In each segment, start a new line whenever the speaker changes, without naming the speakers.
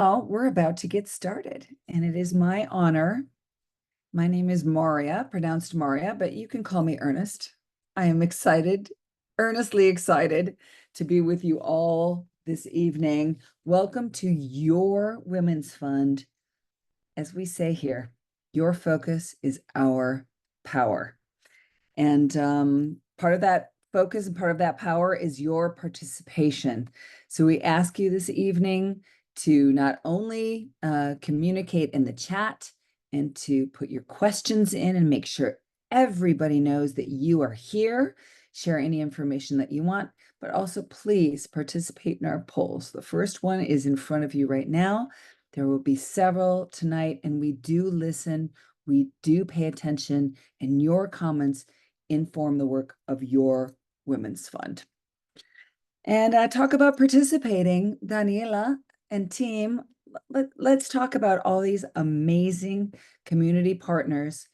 Oh, we're about to get started, and it is my honor. My name is Maria, pronounced Maria, but you can call me Ernest. I am excited, earnestly excited to be with you all this evening. Welcome to your Women's Fund. As we say here, your focus is our power. And part of that focus and part of that power is your participation. So we ask you this evening to not only communicate in the chat and to put your questions in and make sure everybody knows that you are here, share any information that you want, but also please participate in our polls. The first one is in front of you right now. There will be several tonight, and we do listen, we do pay attention, and your comments inform the work of your Women's Fund. And talk about participating, Daniela and team. Let's talk about all these amazing community partners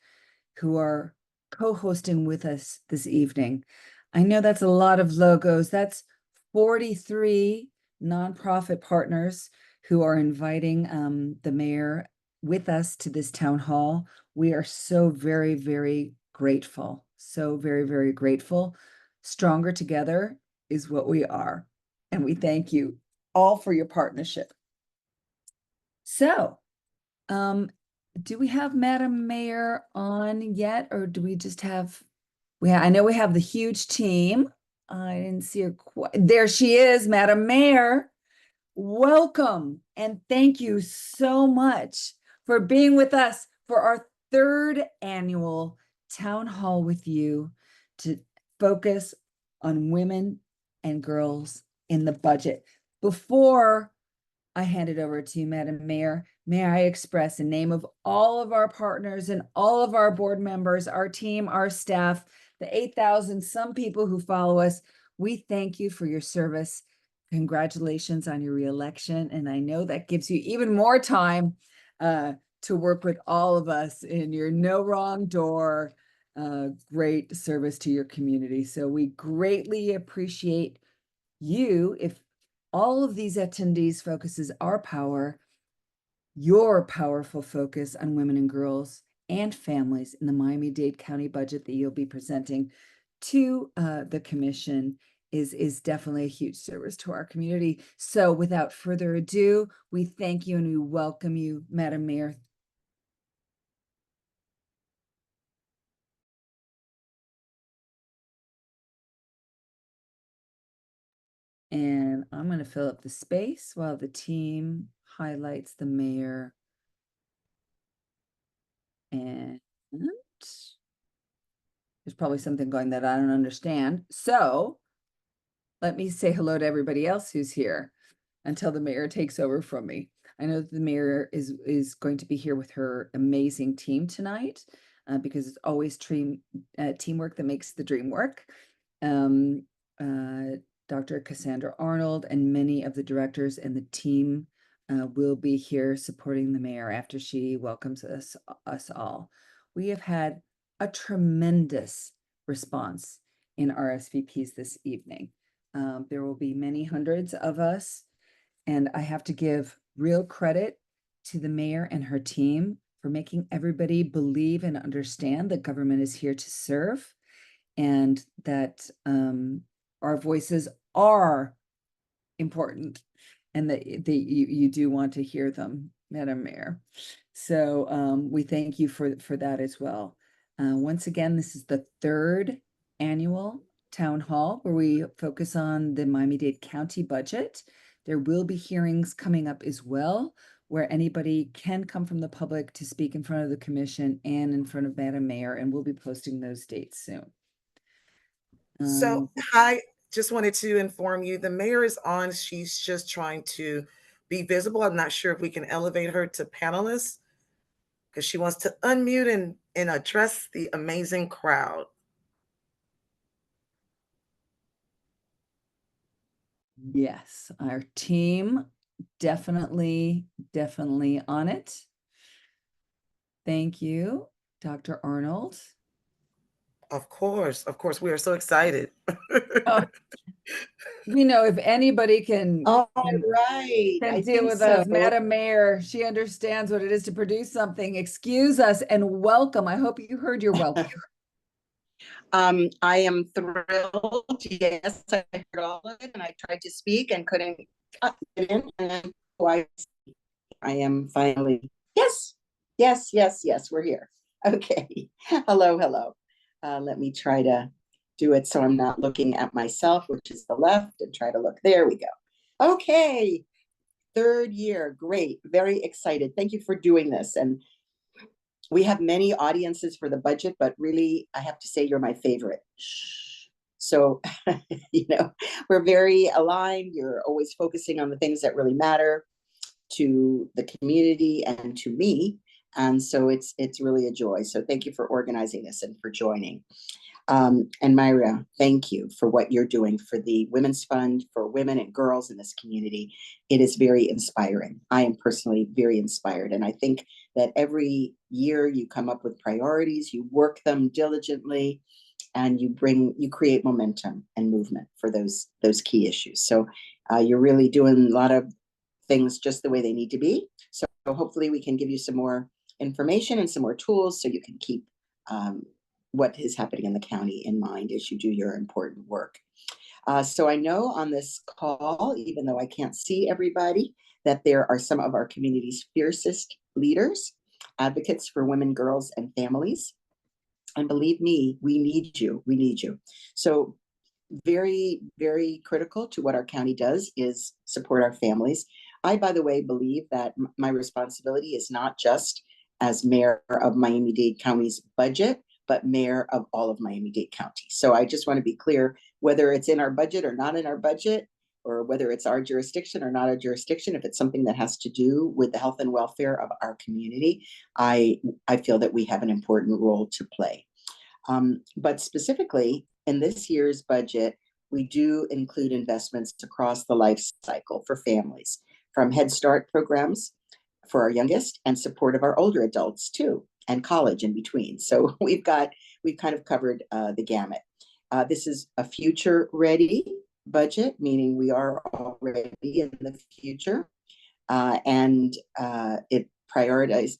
who are co-hosting with us this evening. I know that's a lot of logos. That's 43 nonprofit partners who are inviting the mayor with us to this town hall. We are so very, very grateful. So very, very grateful. Stronger together is what we are. And we thank you all for your partnership. So, do we have Madam Mayor on yet, or do we just have, I know we have the huge team. I didn't see her quite, there she is, Madam Mayor. Welcome, and thank you so much for being with us for our third annual town hall with you to focus on women and girls in the budget. Before I hand it over to you, Madam Mayor, may I express in name of all of our partners and all of our board members, our team, our staff, the 8,000 some people who follow us, we thank you for your service. Congratulations on your reelection. And I know that gives you even more time to work with all of us in your no wrong door, great service to your community. So we greatly appreciate you. If all of these attendees focuses our power, your powerful focus on women and girls and families in the Miami-Dade County budget that you'll be presenting to the commission is definitely a huge service to our community. So without further ado, we thank you and we welcome you, Madam Mayor. And I'm going to fill up the space while the team highlights the mayor. And there's probably something going that I don't understand. So let me say hello to everybody else who's here until the mayor takes over from me. I know that the mayor is going to be here with her amazing team tonight because it's always teamwork that makes the dream work. Dr. Cassandra Arnold and many of the directors and the team will be here supporting the mayor after she welcomes us all. We have had a tremendous response in RSVPs this evening. There will be many hundreds of us, and I have to give real credit to the mayor and her team for making everybody believe and understand that government is here to serve and that our voices are important and that you do want to hear them, Madam Mayor. So we thank you for that as well. Once again, this is the third annual town hall where we focus on the Miami-Dade County budget. There will be hearings coming up as well, where anybody can come from the public to speak in front of the commission and in front of Madam Mayor, and we'll be posting those dates soon.
So I just wanted to inform you, the mayor is on. She's just trying to be visible. I'm not sure if we can elevate her to panelist because she wants to unmute and address the amazing crowd.
Yes, our team definitely on it. Thank you, Dr. Arnold.
Of course, we are so excited.
Oh, we know if anybody
All right,
can
I
deal
think
with us,
so.
Madam Mayor. She understands what it is to produce something. Excuse us and welcome. I hope you heard your welcome.
I am thrilled. Yes, I heard all of it, and I tried to speak and couldn't get in. And then twice, I am finally. Yes, yes, yes, yes. We're here. Okay. Hello, hello. Let me try to do it so I'm not looking at myself, which is the left, and try to look. There we go. Okay. Third year. Great. Very excited. Thank you for doing this. And we have many audiences for the budget, but really, I have to say you're my favorite. So, we're very aligned. You're always focusing on the things that really matter to the community and to me. And so it's really a joy. So thank you for organizing this and for joining. And Myra, thank you for what you're doing for the Women's Fund for women and girls in this community. It is very inspiring. I am personally very inspired. And I think that every year you come up with priorities, you work them diligently, and you create momentum and movement for those key issues. So you're really doing a lot of things just the way they need to be. So hopefully we can give you some more information and some more tools so you can keep what is happening in the county in mind as you do your important work. So I know on this call, even though I can't see everybody, that there are some of our community's fiercest leaders, advocates for women, girls, and families. And believe me, we need you. We need you. So very, very critical to what our county does is support our families. I, by the way, believe that my responsibility is not just as mayor of Miami-Dade County's budget, but mayor of all of Miami-Dade County. So I just want to be clear, whether it's in our budget or not in our budget, or whether it's our jurisdiction or not our jurisdiction, if it's something that has to do with the health and welfare of our community, I feel that we have an important role to play. But specifically in this year's budget, we do include investments across the life cycle for families, from Head Start programs for our youngest and support of our older adults too, and college in between. So we've kind of covered the gamut. This is a future ready budget, meaning we are already in the future, and it prioritizes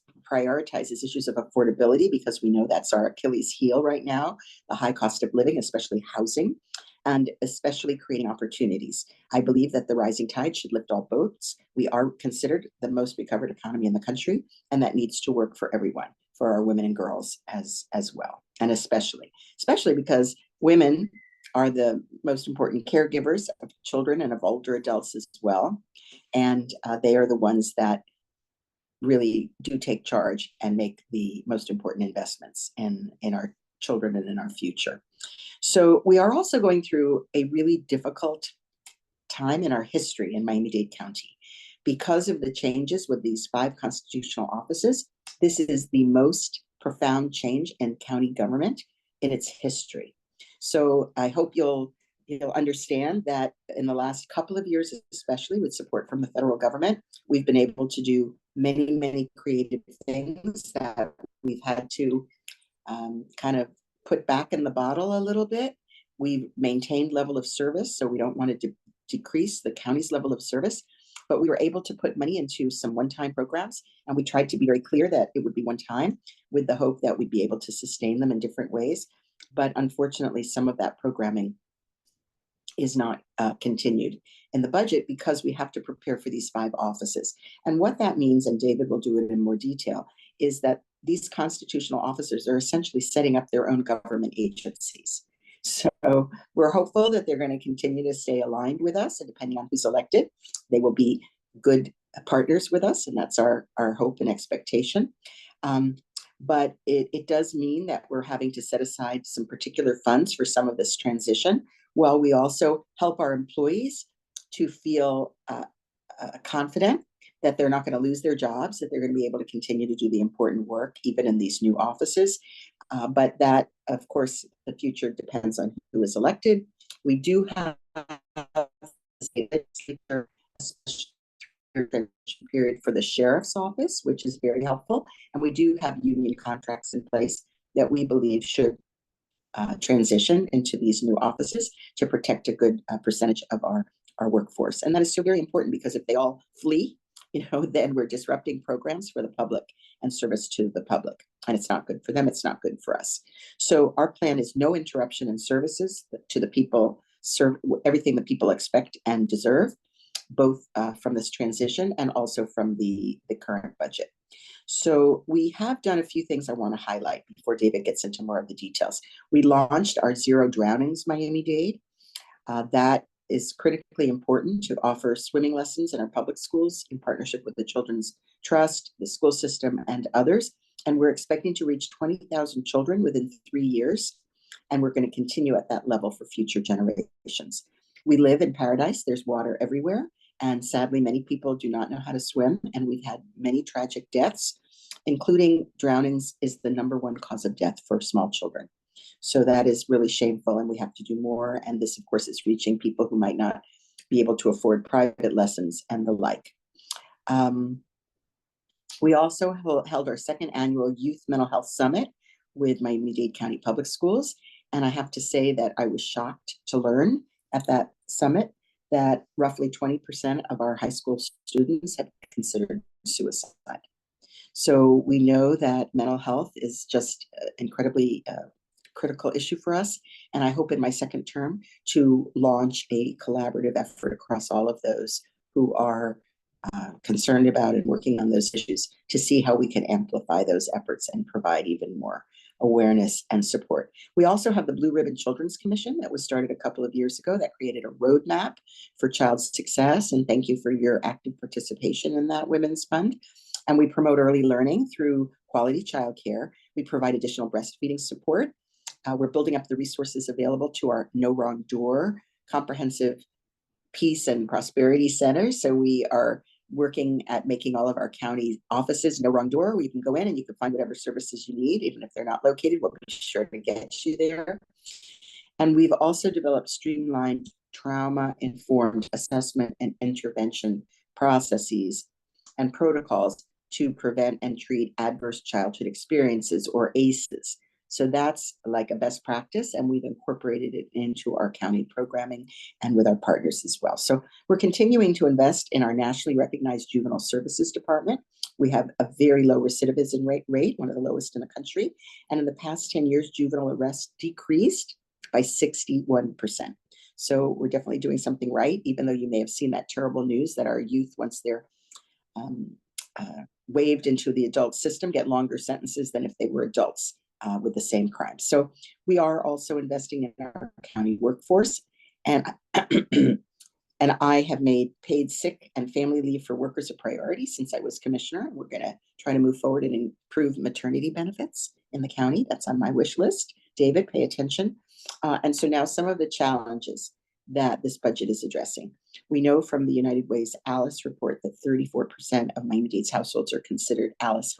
issues of affordability, because we know that's our Achilles heel right now, the high cost of living, especially housing, and especially creating opportunities. I believe that the rising tide should lift all boats. We are considered the most recovered economy in the country, and that needs to work for everyone, for our women and girls as well. And especially because women are the most important caregivers of children and of older adults as well. And they are the ones that really do take charge and make the most important investments in our children and in our future. So we are also going through a really difficult time in our history in Miami-Dade County. Because of the changes with these 5 constitutional offices, this is the most profound change in county government in its history. So I hope you'll understand that in the last couple of years, especially with support from the federal government, we've been able to do many, many creative things that we've had to kind of put back in the bottle a little bit. We've maintained level of service, so we don't want to decrease the county's level of service, but we were able to put money into some one-time programs, and we tried to be very clear that it would be one time with the hope that we'd be able to sustain them in different ways. But unfortunately, some of that programming is not continued in the budget because we have to prepare for these 5 offices. And what that means, and David will do it in more detail, is that these constitutional officers are essentially setting up their own government agencies. So we're hopeful that they're going to continue to stay aligned with us, and depending on who's elected, they will be good partners with us, and that's our hope and expectation. But it does mean that we're having to set aside some particular funds for some of this transition, while we also help our employees to feel confident that they're not going to lose their jobs, that they're going to be able to continue to do the important work even in these new offices. But that, of course, the future depends on who is elected. We do have a period for the sheriff's office, which is very helpful. And we do have union contracts in place that we believe should transition into these new offices to protect a good percentage of our workforce. And that is so very important, because if they all flee, then we're disrupting programs for the public and service to the public. And it's not good for them. It's not good for us. So our plan is no interruption in services to the people, serve everything that people expect and deserve, both from this transition and also from the current budget. So we have done a few things I want to highlight before David gets into more of the details. We launched our Zero Drownings Miami-Dade. That is critically important to offer swimming lessons in our public schools in partnership with the Children's Trust, the school system, and others. And we're expecting to reach 20,000 children within 3 years. And we're going to continue at that level for future generations. We live in paradise. There's water everywhere. And sadly, many people do not know how to swim. And we've had many tragic deaths, including drownings is the #1 cause of death for small children. So that is really shameful, and we have to do more. And this, of course, is reaching people who might not be able to afford private lessons and the like. We also held our 2nd annual Youth Mental Health Summit with Miami-Dade County Public Schools. And I have to say that I was shocked to learn at that summit that roughly 20% of our high school students have considered suicide. So we know that mental health is just incredibly critical issue for us. And I hope in my 2nd term to launch a collaborative effort across all of those who are concerned about and working on those issues to see how we can amplify those efforts and provide even more awareness and support. We also have the Blue Ribbon Children's Commission that was started a couple of years ago that created a roadmap for child success. And thank you for your active participation in that Women's Fund. And we promote early learning through quality childcare. We provide additional breastfeeding support. We're building up the resources available to our No Wrong Door comprehensive peace and prosperity center. So we are working at making all of our county offices No Wrong Door, where you can go in and you can find whatever services you need, even if they're not located. We'll be sure to get you there. And we've also developed streamlined trauma-informed assessment and intervention processes and protocols to prevent and treat adverse childhood experiences, or ACEs. So that's like a best practice, and we've incorporated it into our county programming and with our partners as well. So we're continuing to invest in our nationally recognized juvenile services department. We have a very low recidivism rate, one of the lowest in the country. And in the past 10 years, juvenile arrests decreased by 61%. So we're definitely doing something right, even though you may have seen that terrible news that our youth, once they're waived into the adult system, get longer sentences than if they were adults with the same crime. So we are also investing in our county workforce. And, and I have made paid sick and family leave for workers a priority since I was commissioner. We're going to try to move forward and improve maternity benefits in the county. That's on my wish list. David, pay attention. And so now some of the challenges that this budget is addressing. We know from the United Way's ALICE report that 34% of Miami-Dade's households are considered ALICE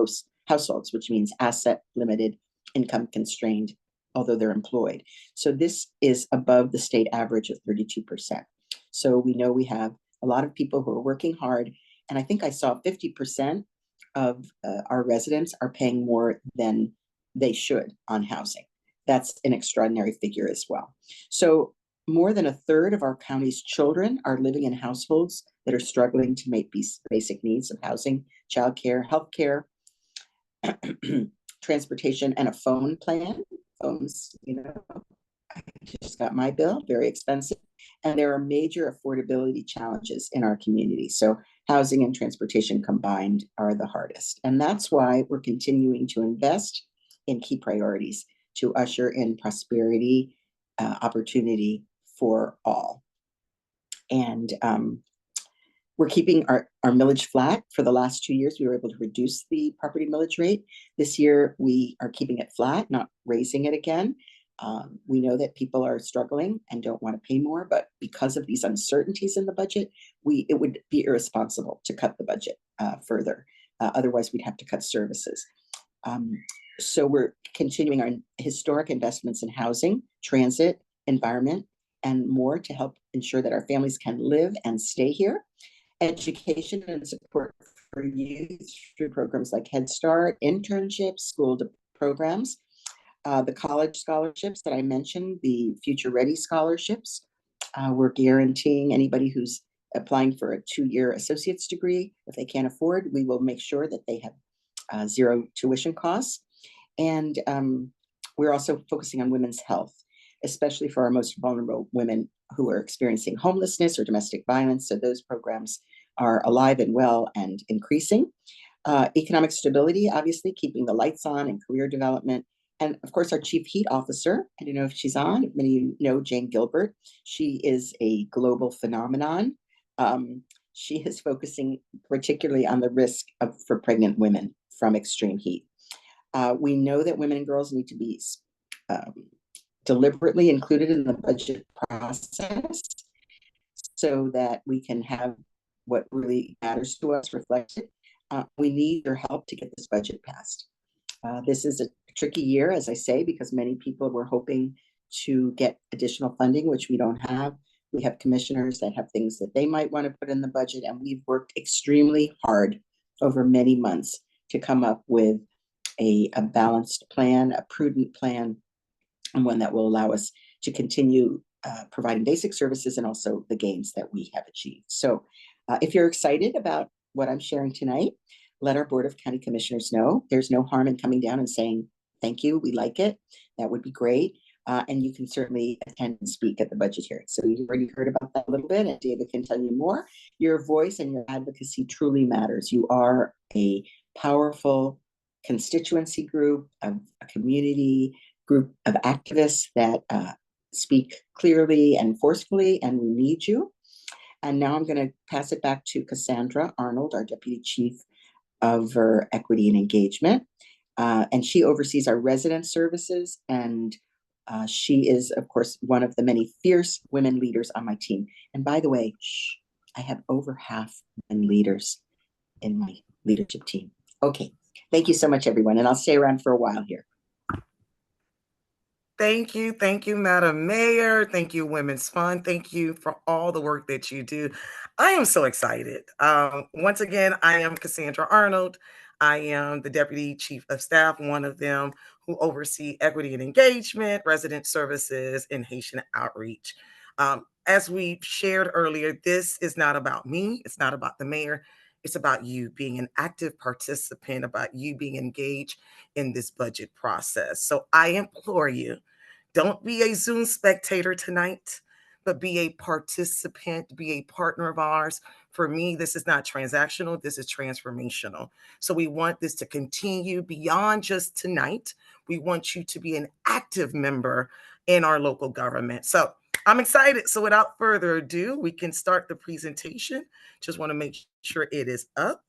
households, which means asset limited, income constrained, although they're employed. So this is above the state average of 32%. So we know we have a lot of people who are working hard. And I think I saw 50% of our residents are paying more than they should on housing. That's an extraordinary figure as well. So more than 1/3 of our county's children are living in households that are struggling to meet basic needs of housing, childcare, healthcare, transportation, and a phone plan. Phones, I just got my bill, very expensive. And there are major affordability challenges in our community. So housing and transportation combined are the hardest. And that's why we're continuing to invest in key priorities to usher in prosperity, opportunity for all. And we're keeping our millage flat. For the last 2 years, we were able to reduce the property millage rate. This year, we are keeping it flat, not raising it again. We know that people are struggling and don't want to pay more, but because of these uncertainties in the budget, it would be irresponsible to cut the budget further. Otherwise, we'd have to cut services. So we're continuing our historic investments in housing, transit, environment, and more to help ensure that our families can live and stay here. Education and support for youth through programs like Head Start, internships, school programs. The college scholarships that I mentioned, the Future Ready scholarships, we're guaranteeing anybody who's applying for a 2-year associate's degree, if they can't afford, we will make sure that they have zero tuition costs. And we're also focusing on women's health, especially for our most vulnerable women who are experiencing homelessness or domestic violence. So those programs are alive and well and increasing. Economic stability, obviously, keeping the lights on and career development. And of course, our chief heat officer, I don't know if she's on, many of you know Jane Gilbert. She is a global phenomenon. She is focusing particularly on the risk for pregnant women from extreme heat. We know that women and girls need to be deliberately included in the budget process so that we can have what really matters to us reflected. We need your help to get this budget passed. This is a tricky year, as I say, because many people were hoping to get additional funding, which we don't have. We have commissioners that have things that they might want to put in the budget, and we've worked extremely hard over many months to come up with a balanced plan, a prudent plan, and one that will allow us to continue providing basic services and also the gains that we have achieved. So if you're excited about what I'm sharing tonight, let our Board of County Commissioners know. There's no harm in coming down and saying, thank you, we like it. That would be great. And you can certainly attend and speak at the budget hearing. So you've already heard about that a little bit, and David can tell you more. Your voice and your advocacy truly matters. You are a powerful constituency group, a community group of activists that speak clearly and forcefully, and we need you. And now I'm going to pass it back to Cassandra Arnold, our Deputy Chief of Equity and Engagement. And she oversees our resident services, and she is, of course, one of the many fierce women leaders on my team. And by the way, I have over half women leaders in my leadership team. Okay, thank you so much, everyone. And I'll stay around for a while here.
Thank you, Madam Mayor. Thank you, Women's Fund. Thank you for all the work that you do. I am so excited. Once again, I am Cassandra Arnold. I am the Deputy Chief of Staff, one of them who oversee equity and engagement, resident services, and Haitian outreach. As we shared earlier, this is not about me. It's not about the mayor. It's about you being an active participant, about you being engaged in this budget process. So I implore you, don't be a Zoom spectator tonight, but be a participant, be a partner of ours. For me, this is not transactional, this is transformational. So we want this to continue beyond just tonight. We want you to be an active member in our local government. So I'm excited. So without further ado, we can start the presentation. Just want to make sure it is up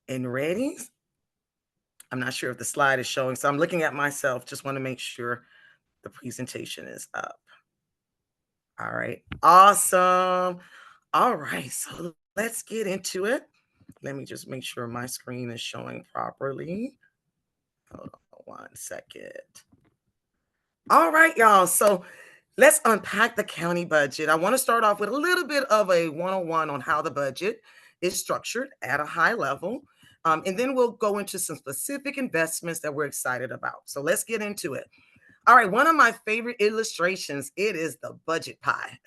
and ready. I'm not sure if the slide is showing, so I'm looking at myself. Just want to make sure the presentation is up. All right, awesome. All right, so let's get into it. Let me just make sure my screen is showing properly. Hold on 1 second. All right, y'all. So let's unpack the county budget. I want to start off with a little bit of a 101 on how the budget is structured at a high level. And then we'll go into some specific investments that we're excited about. So let's get into it. All right, one of my favorite illustrations, it is the budget pie.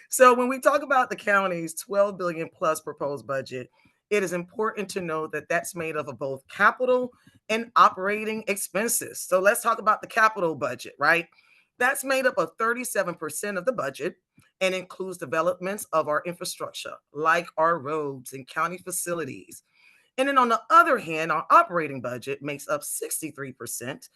So when we talk about the county's 12 billion plus proposed budget, it is important to know that that's made up of both capital and operating expenses. So let's talk about the capital budget, right? That's made up of 37% of the budget and includes developments of our infrastructure, like our roads and county facilities. And then on the other hand, our operating budget makes up 63%.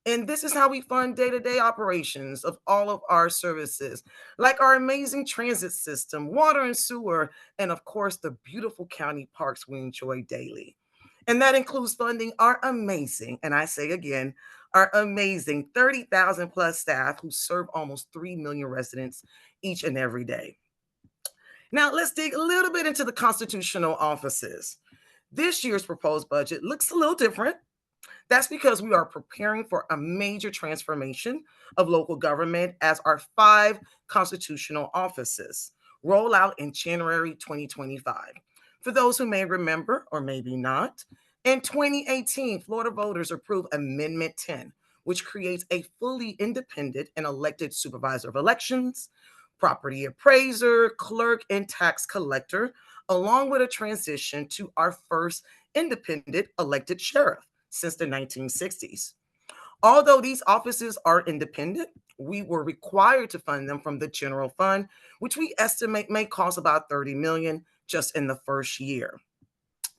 And this is how we fund day-to-day operations of all of our services, like our amazing transit system, water and sewer, and of course, the beautiful county parks we enjoy daily. And that includes funding our amazing, and I say again, our amazing 30,000 plus staff who serve almost 3 million residents each and every day. Now, let's dig a little bit into the constitutional offices. This year's proposed budget looks a little different. That's because we are preparing for a major transformation of local government as our 5 constitutional offices roll out in January 2025. For those who may remember, or maybe not, in 2018, Florida voters approved Amendment 10, which creates a fully independent and elected supervisor of elections, property appraiser, clerk, and tax collector, along with a transition to our first independent elected sheriff since the 1960s. Although these offices are independent, we were required to fund them from the general fund, which we estimate may cost about $30 million just in the first year.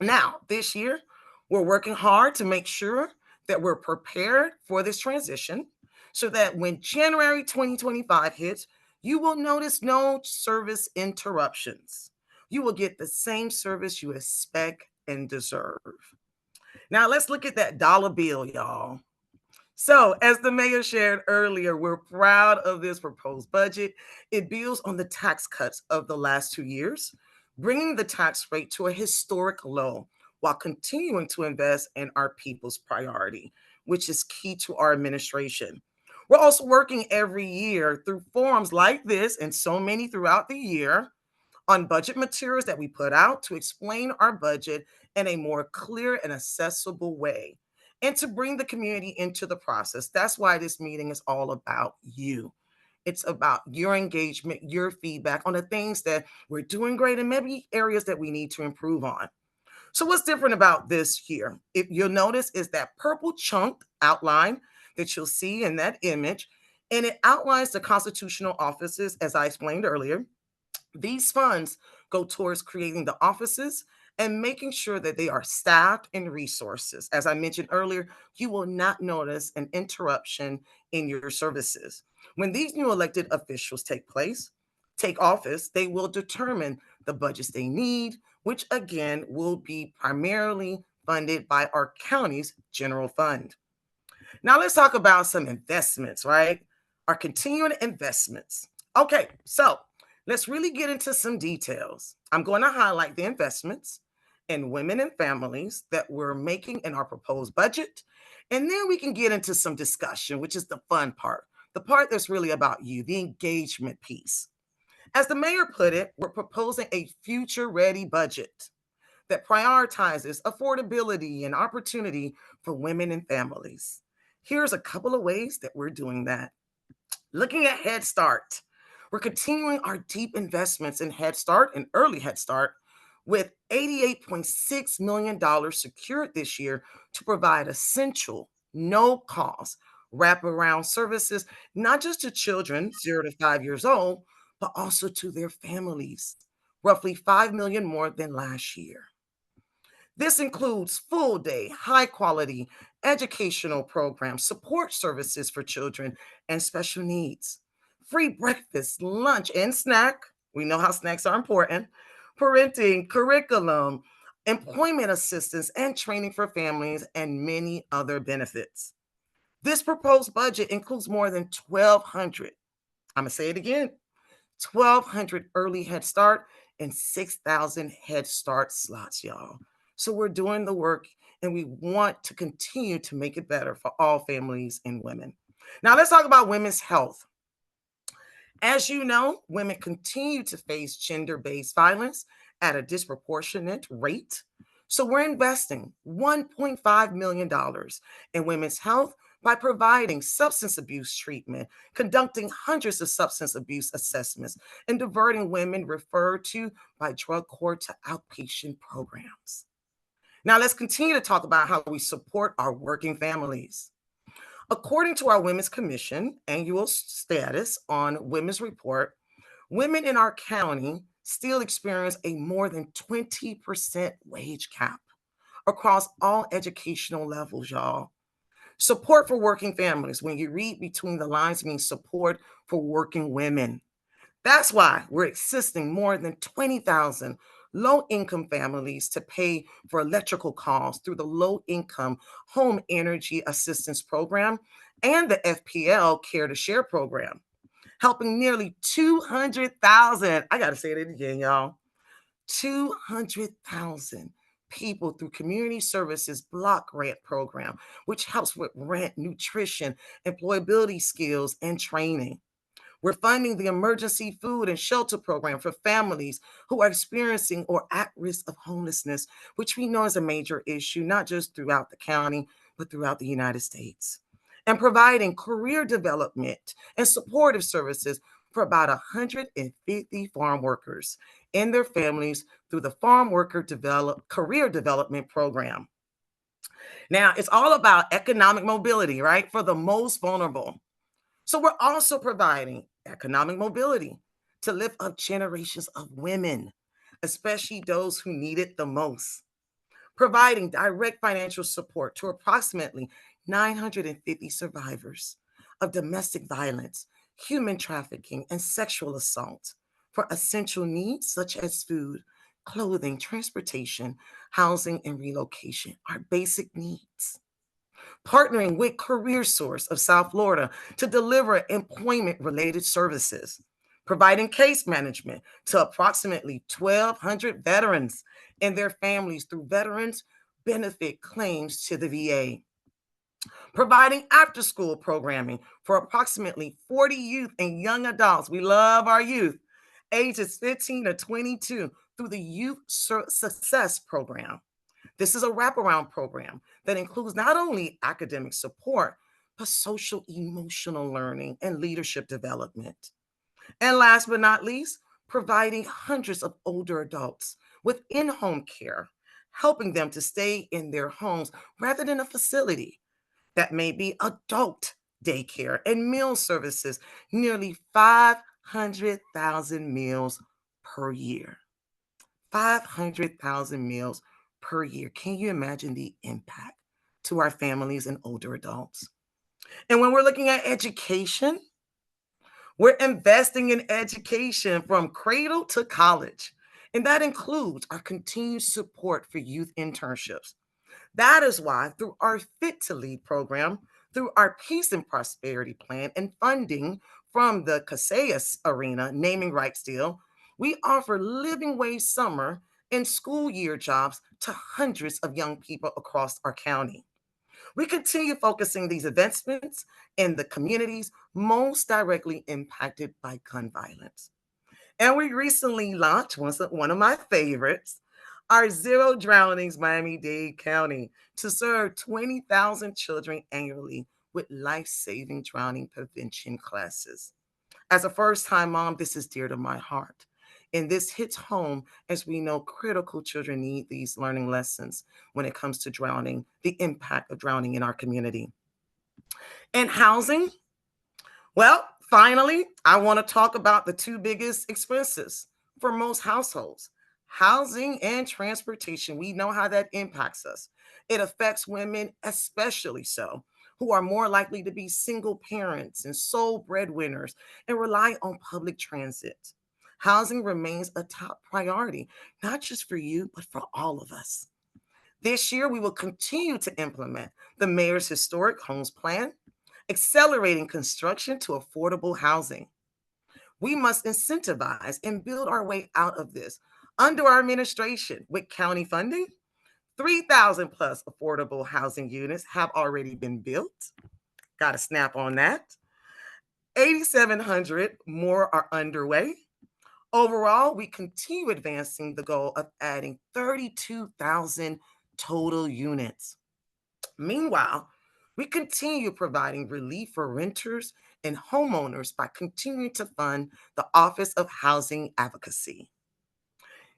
Now, this year, we're working hard to make sure that we're prepared for this transition so that when January 2025 hits, you will notice no service interruptions. You will get the same service you expect and deserve. Now, let's look at that dollar bill, y'all. So, as the mayor shared earlier, we're proud of this proposed budget. It builds on the tax cuts of the last 2 years, bringing the tax rate to a historic low while continuing to invest in our people's priority, which is key to our administration. We're also working every year through forums like this and so many throughout the year on budget materials that we put out to explain our budget in a more clear and accessible way and to bring the community into the process. That's why this meeting is all about you. It's about your engagement, your feedback on the things that we're doing great and maybe areas that we need to improve on. So what's different about this here? If you'll notice is that purple chunk outline that you'll see in that image, and it outlines the constitutional offices as I explained earlier. These funds go towards creating the offices and making sure that they are staffed and resources. As I mentioned earlier, you will not notice an interruption in your services. When these new elected officials take office, they will determine the budgets they need, which again will be primarily funded by our county's general fund. Now let's talk about some investments, right? Our continuing investments. Okay, so let's really get into some details. I'm going to highlight the investments in women and families that we're making in our proposed budget. And then we can get into some discussion, which is the fun part, the part that's really about you, the engagement piece. As the mayor put it, we're proposing a future ready budget that prioritizes affordability and opportunity for women and families. Here's a couple of ways that we're doing that. Looking at Head Start, we're continuing our deep investments in Head Start and early Head Start with $88.6 million secured this year to provide essential, no cost wraparound services, not just to children 0 to 5 years old, but also to their families, roughly 5 million more than last year. This includes full day, high quality educational programs, support services for children and special needs, free breakfast, lunch, and snack. We know how snacks are important, parenting, curriculum, employment assistance, and training for families, and many other benefits. This proposed budget includes more than 1,200. I'm going to say it again, 1,200 early Head Start and 6,000 Head Start slots, y'all. So we're doing the work and we want to continue to make it better for all families and women. Now let's talk about women's health. As you know, women continue to face gender-based violence at a disproportionate rate. So we're investing $1.5 million in women's health by providing substance abuse treatment, conducting hundreds of substance abuse assessments, and diverting women referred to by drug court to outpatient programs. Now, let's continue to talk about how we support our working families. According to our Women's Commission annual status on Women's Report, women in our county still experience a more than 20% wage cap across all educational levels, y'all. Support for working families, when you read between the lines, means support for working women. That's why we're assisting more than 20,000 low-income families to pay for electrical costs through the Low-Income Home Energy Assistance Program and the FPL Care to Share program, helping nearly 200,000, I got to say it again, y'all, 200,000 people through Community Services Block Grant Program, which helps with rent, nutrition, employability skills, and training. We're funding the Emergency Food and Shelter Program for families who are experiencing or at risk of homelessness, which we know is a major issue, not just throughout the county, but throughout the United States. and providing career development and supportive services for about 150 farm workers and their families through the Farm Worker Career Development Program. Now, it's all about economic mobility, right, for the most vulnerable. So we're also providing economic mobility to lift up generations of women, especially those who need it the most, providing direct financial support to approximately 950 survivors of domestic violence, human trafficking, and sexual assault for essential needs such as food, clothing, transportation, housing, and relocation are basic needs. Partnering with Career Source of South Florida to deliver employment-related services, providing case management to approximately 1,200 veterans and their families through veterans benefit claims to the VA, providing after-school programming for approximately 40 youth and young adults. We love our youth, ages 15 to 22 through the Youth Success Program. This is a wraparound program that includes not only academic support, but social emotional learning and leadership development. And last but not least, providing hundreds of older adults with in-home care, helping them to stay in their homes rather than a facility. That may be adult daycare and meal services, nearly 500,000 meals per year. 500,000 meals per year. Can you imagine the impact to our families and older adults? And when we're looking at education, we're investing in education from cradle to college. And that includes our continued support for youth internships. That is why, through our Fit to Lead program, through our Peace and Prosperity Plan, and funding from the CASEUS Arena naming rights deal, we offer living wage summer and school year jobs to hundreds of young people across our county. We continue focusing these investments in the communities most directly impacted by gun violence. And we recently launched one of my favorites, our Zero Drownings Miami-Dade County, to serve 20,000 children annually with life-saving drowning prevention classes. As a first-time mom, this is dear to my heart. And this hits home as we know critical children need these learning lessons when it comes to drowning, the impact of drowning in our community. And housing, well, finally, I want to talk about the two biggest expenses for most households: housing and transportation. We know how that impacts us. It affects women, especially so, who are more likely to be single parents and sole breadwinners and rely on public transit. Housing remains a top priority, not just for you, but for all of us. This year, we will continue to implement the Mayor's Historic Homes Plan, accelerating construction to affordable housing. We must incentivize and build our way out of this. Under our administration, with county funding, 3,000 plus affordable housing units have already been built. Got to snap on that. 8,700 more are underway. Overall, we continue advancing the goal of adding 32,000 total units. Meanwhile, we continue providing relief for renters and homeowners by continuing to fund the Office of Housing Advocacy.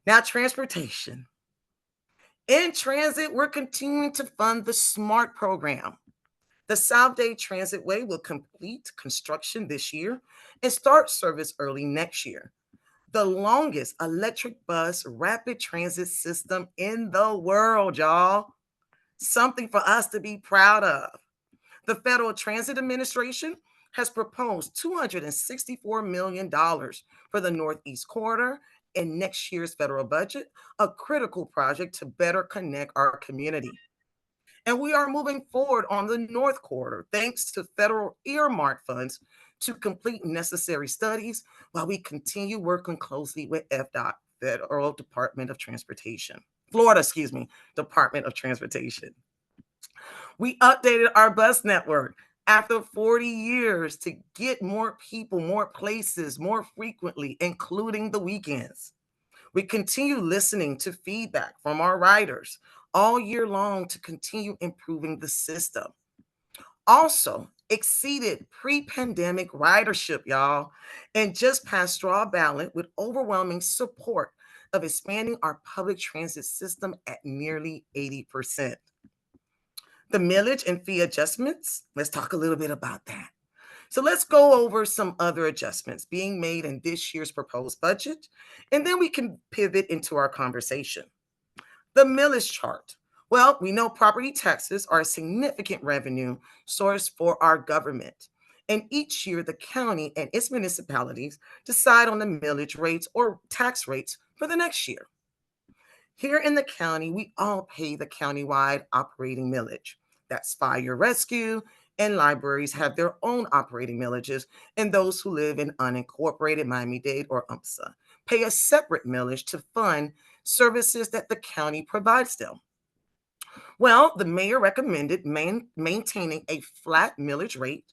Now, transportation. In transit, we're continuing to fund the SMART program. The South-Dade Transitway will complete construction this year and start service early next year. The longest electric bus rapid transit system in the world, y'all. Something for us to be proud of. The Federal Transit Administration has proposed $264 million for the Northeast Corridor in next year's federal budget, a critical project to better connect our community. And we are moving forward on the North Corridor, thanks to federal earmark funds to complete necessary studies while we continue working closely with FDOT, Federal Department of Transportation. Florida, Department of Transportation. We updated our bus network after 40 years to get more people, more places, more frequently, including the weekends. We continue listening to feedback from our riders all year long to continue improving the system. Also exceeded pre-pandemic ridership, y'all, and just passed straw ballot with overwhelming support of expanding our public transit system at nearly 80%. The millage and fee adjustments, let's talk a little bit about that. So let's go over some other adjustments being made in this year's proposed budget, and then we can pivot into our conversation. The millage chart. Well, we know property taxes are a significant revenue source for our government. And each year, the county and its municipalities decide on the millage rates or tax rates for the next year. Here in the county, we all pay the countywide operating millage. That's fire rescue, and libraries have their own operating millages, and those who live in unincorporated Miami-Dade or UMSA pay a separate millage to fund services that the county provides them. Well, the mayor recommended maintaining a flat millage rate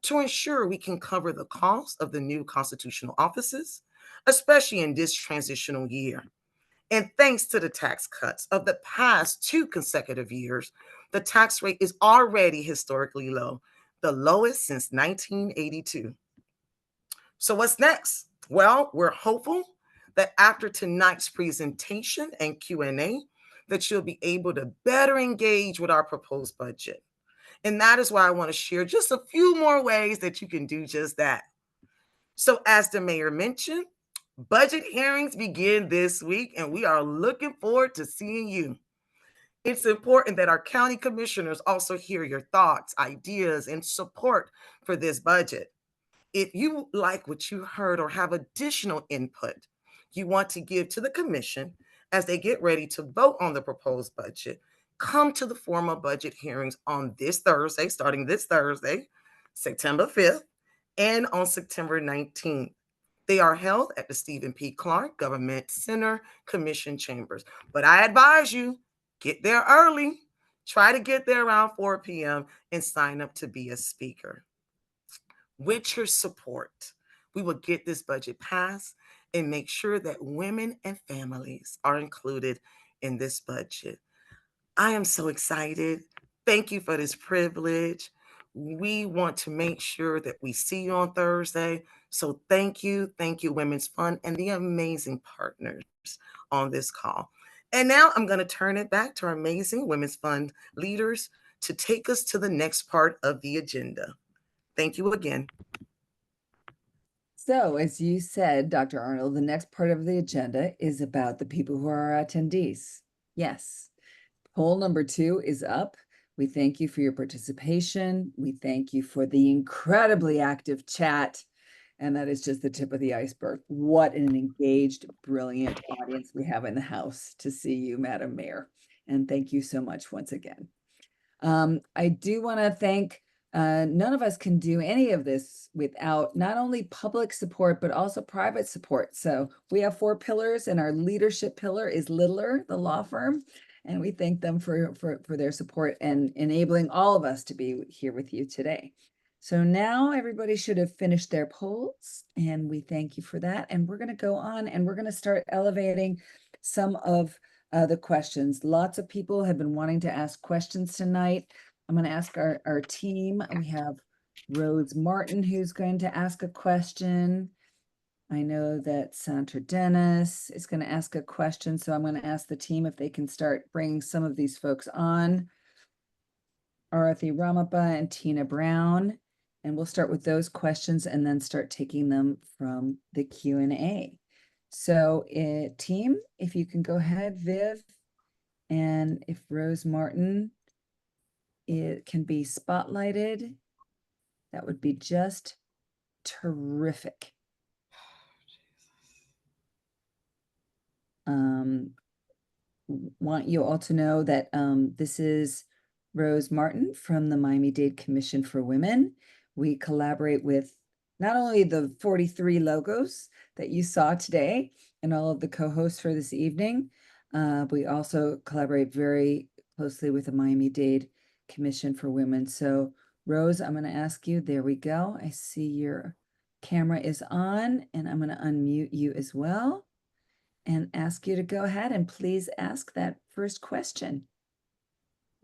to ensure we can cover the cost of the new constitutional offices, especially in this transitional year. And thanks to the tax cuts of the past 2 consecutive years, the tax rate is already historically low, the lowest since 1982. So what's next? Well, we're hopeful that after tonight's presentation and Q&A, that you'll be able to better engage with our proposed budget. And that is why I want to share just a few more ways that you can do just that. So as the mayor mentioned, budget hearings begin this week, and we are looking forward to seeing you. It's important that our county commissioners also hear your thoughts, ideas, and support for this budget. If you like what you heard or have additional input you want to give to the commission as they get ready to vote on the proposed budget, come to the formal budget hearings on this Thursday, starting this Thursday, September 5th, and on September 19th. They are held at the Stephen P. Clark Government Center Commission Chambers. But I advise you, get there early. Try to get there around 4 p.m. and sign up to be a speaker. With your support, we will get this budget passed and make sure that women and families are included in this budget. I am so excited. Thank you for this privilege. We want to make sure that we see you on Thursday. So thank you, Women's Fund and the amazing partners on this call. And now I'm going to turn it back to our amazing Women's Fund leaders to take us to the next part of the agenda. Thank you again.
So, as you said, Dr. Arnold, the next part of the agenda is about the people who are our attendees. Yes, poll number 2 is up. We thank you for your participation. We thank you for the incredibly active chat. And that is just the tip of the iceberg. What an engaged, brilliant audience we have in the house to see you, Madam Mayor. And thank you so much once again. I do want to thank, none of us can do any of this without not only public support, but also private support. So we have 4 pillars, and our leadership pillar is Littler, the law firm. And we thank them for their support and enabling all of us to be here with you today. So now everybody should have finished their polls, and we thank you for that. And we're going to go on and we're going to start elevating some of the questions. Lots of people have been wanting to ask questions tonight. I'm going to ask our team. We have Rose Martin, who's going to ask a question. I know that Sandra Dennis is going to ask a question, so I'm going to ask the team if they can start bringing some of these folks on. Arathi Ramappa and Tina Brown. And we'll start with those questions and then start taking them from the Q&A. So team, if you can go ahead, Viv, and if Rose Martin, it can be spotlighted, that would be just terrific. Want you all to know that this is Rose Martin from the Miami-Dade Commission for Women. We collaborate with not only the 43 logos that you saw today and all of the co-hosts for this evening, we also collaborate very closely with the Miami-Dade Commission for Women. So Rose, I'm going to ask you, there we go. I see your camera is on, and I'm going to unmute you as well and ask you to go ahead and please ask that first question.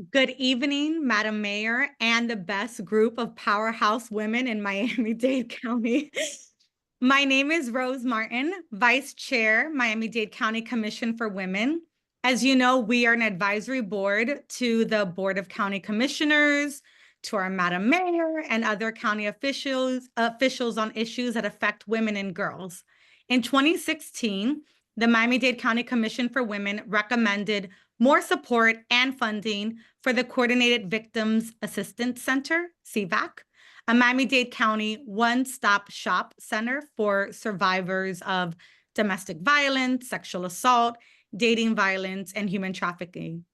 Good evening, Madam Mayor, and the best group of powerhouse women in Miami-Dade County. My name is Rose Martin, Vice Chair, Miami-Dade County Commission for Women. As you know, we are an advisory board to the Board of County Commissioners, to our Madam Mayor, and other county officials on issues that affect women and girls. In 2016, the Miami-Dade County Commission for Women recommended more support and funding for the Coordinated Victims Assistance Center, CVAC, a Miami-Dade County one-stop shop center for survivors of domestic violence, sexual assault, dating violence, and human trafficking.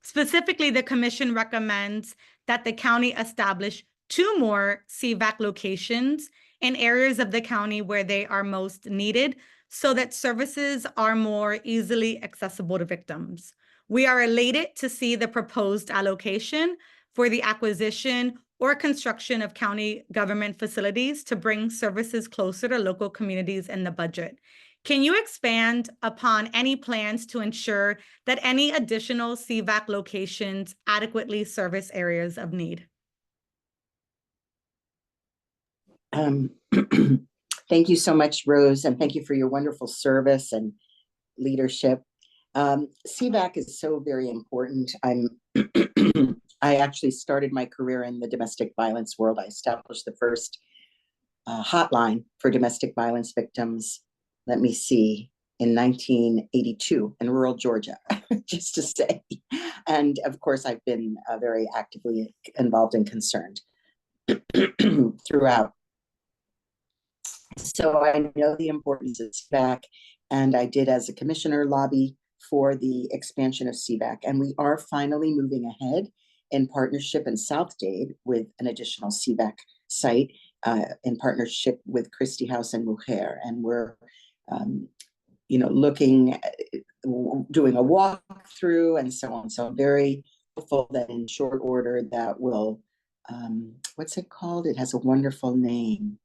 Specifically, the commission recommends that the county establish 2 more CVAC locations in areas of the county where they are most needed so that services are more easily accessible to victims. We are elated to see the proposed allocation for the acquisition or construction of county government facilities to bring services closer to local communities in the budget. Can you expand upon any plans to ensure that any additional CVAC locations adequately service areas of need?
Thank you so much, Rose, and thank you for your wonderful service and leadership. CVAC is so very important. I actually started my career in the domestic violence world. I established the first hotline for domestic violence victims, let me see, in 1982 in rural Georgia, just to say. And of course, I've been very actively involved and concerned throughout. So I know the importance of CVAC, and I did, as a commissioner, lobby for the expansion of CVAC. And we are finally moving ahead in partnership in South Dade with an additional CVAC site in partnership with Christie House and Mujer. And we're, looking at doing a walkthrough and so on. So I'm very hopeful that in short order that will, what's it called? It has a wonderful name.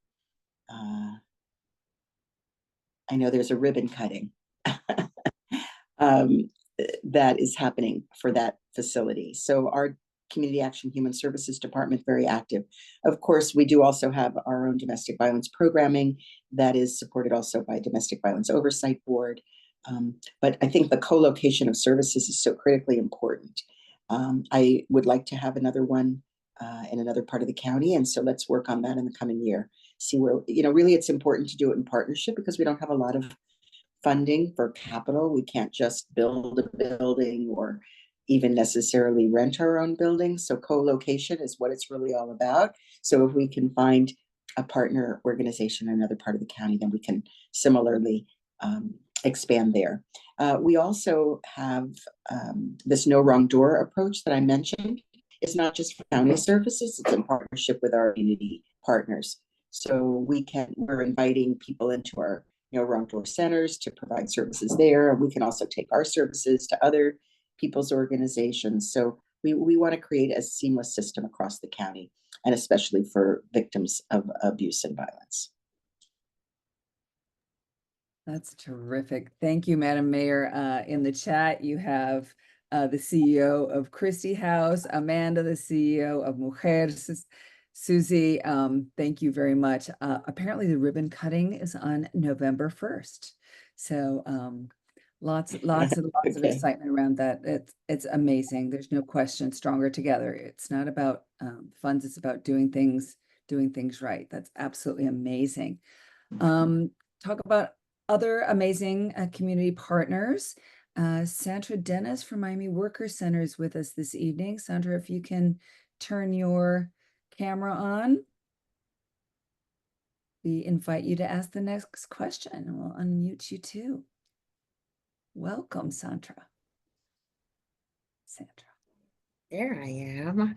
I know there's a ribbon cutting that is happening for that facility. So our Community Action Human Services Department, very active. Of course, we do also have our own domestic violence programming that is supported also by Domestic Violence Oversight Board. But I think the co-location of services is so critically important. I would like to have another one in another part of the county. And so let's work on that in the coming year. See where, really it's important to do it in partnership because we don't have a lot of funding for capital. We can't just build a building or even necessarily rent our own building. So co-location is what it's really all about. So if we can find a partner organization in another part of the county, then we can similarly expand there. We also have this no wrong door approach that I mentioned. It's not just for county services, it's in partnership with our community partners. So we're inviting people into our no wrong door centers to provide services there. And we can also take our services to other people's organizations. So we want to create a seamless system across the county, and especially for victims of abuse and violence.
That's terrific. Thank you, Madam Mayor. In the chat, you have the CEO of Christie House, Amanda, the CEO of Mujer, Susie. Thank you very much. Apparently the ribbon cutting is on November 1st. So lots of excitement around that. It's amazing. There's no question. Stronger together. It's not about funds. It's about doing things right. That's absolutely amazing. Talk about other amazing community partners. Sandra Dennis from Miami Worker Center is with us this evening. Sandra, if you can turn your camera on, we invite you to ask the next question. We'll unmute you too. Welcome, Sandra.
There I am.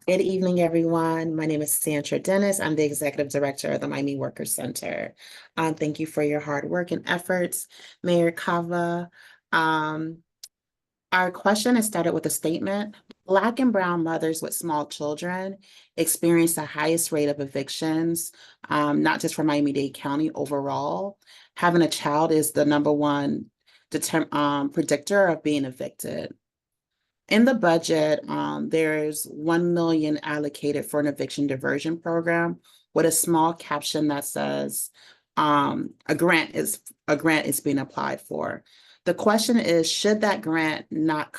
Good evening, everyone. My name is Sandra Dennis. I'm the Executive Director of the Miami Worker Center. Thank you for your hard work and efforts, Mayor Cava. Our question is started with a statement. Black and brown mothers with small children experience the highest rate of evictions, not just for Miami-Dade County overall. Having a child is the #1 predictor of being evicted. In the budget, there's 1 million allocated for an eviction diversion program with a small caption that says, a grant is being applied for. The question is, should that grant not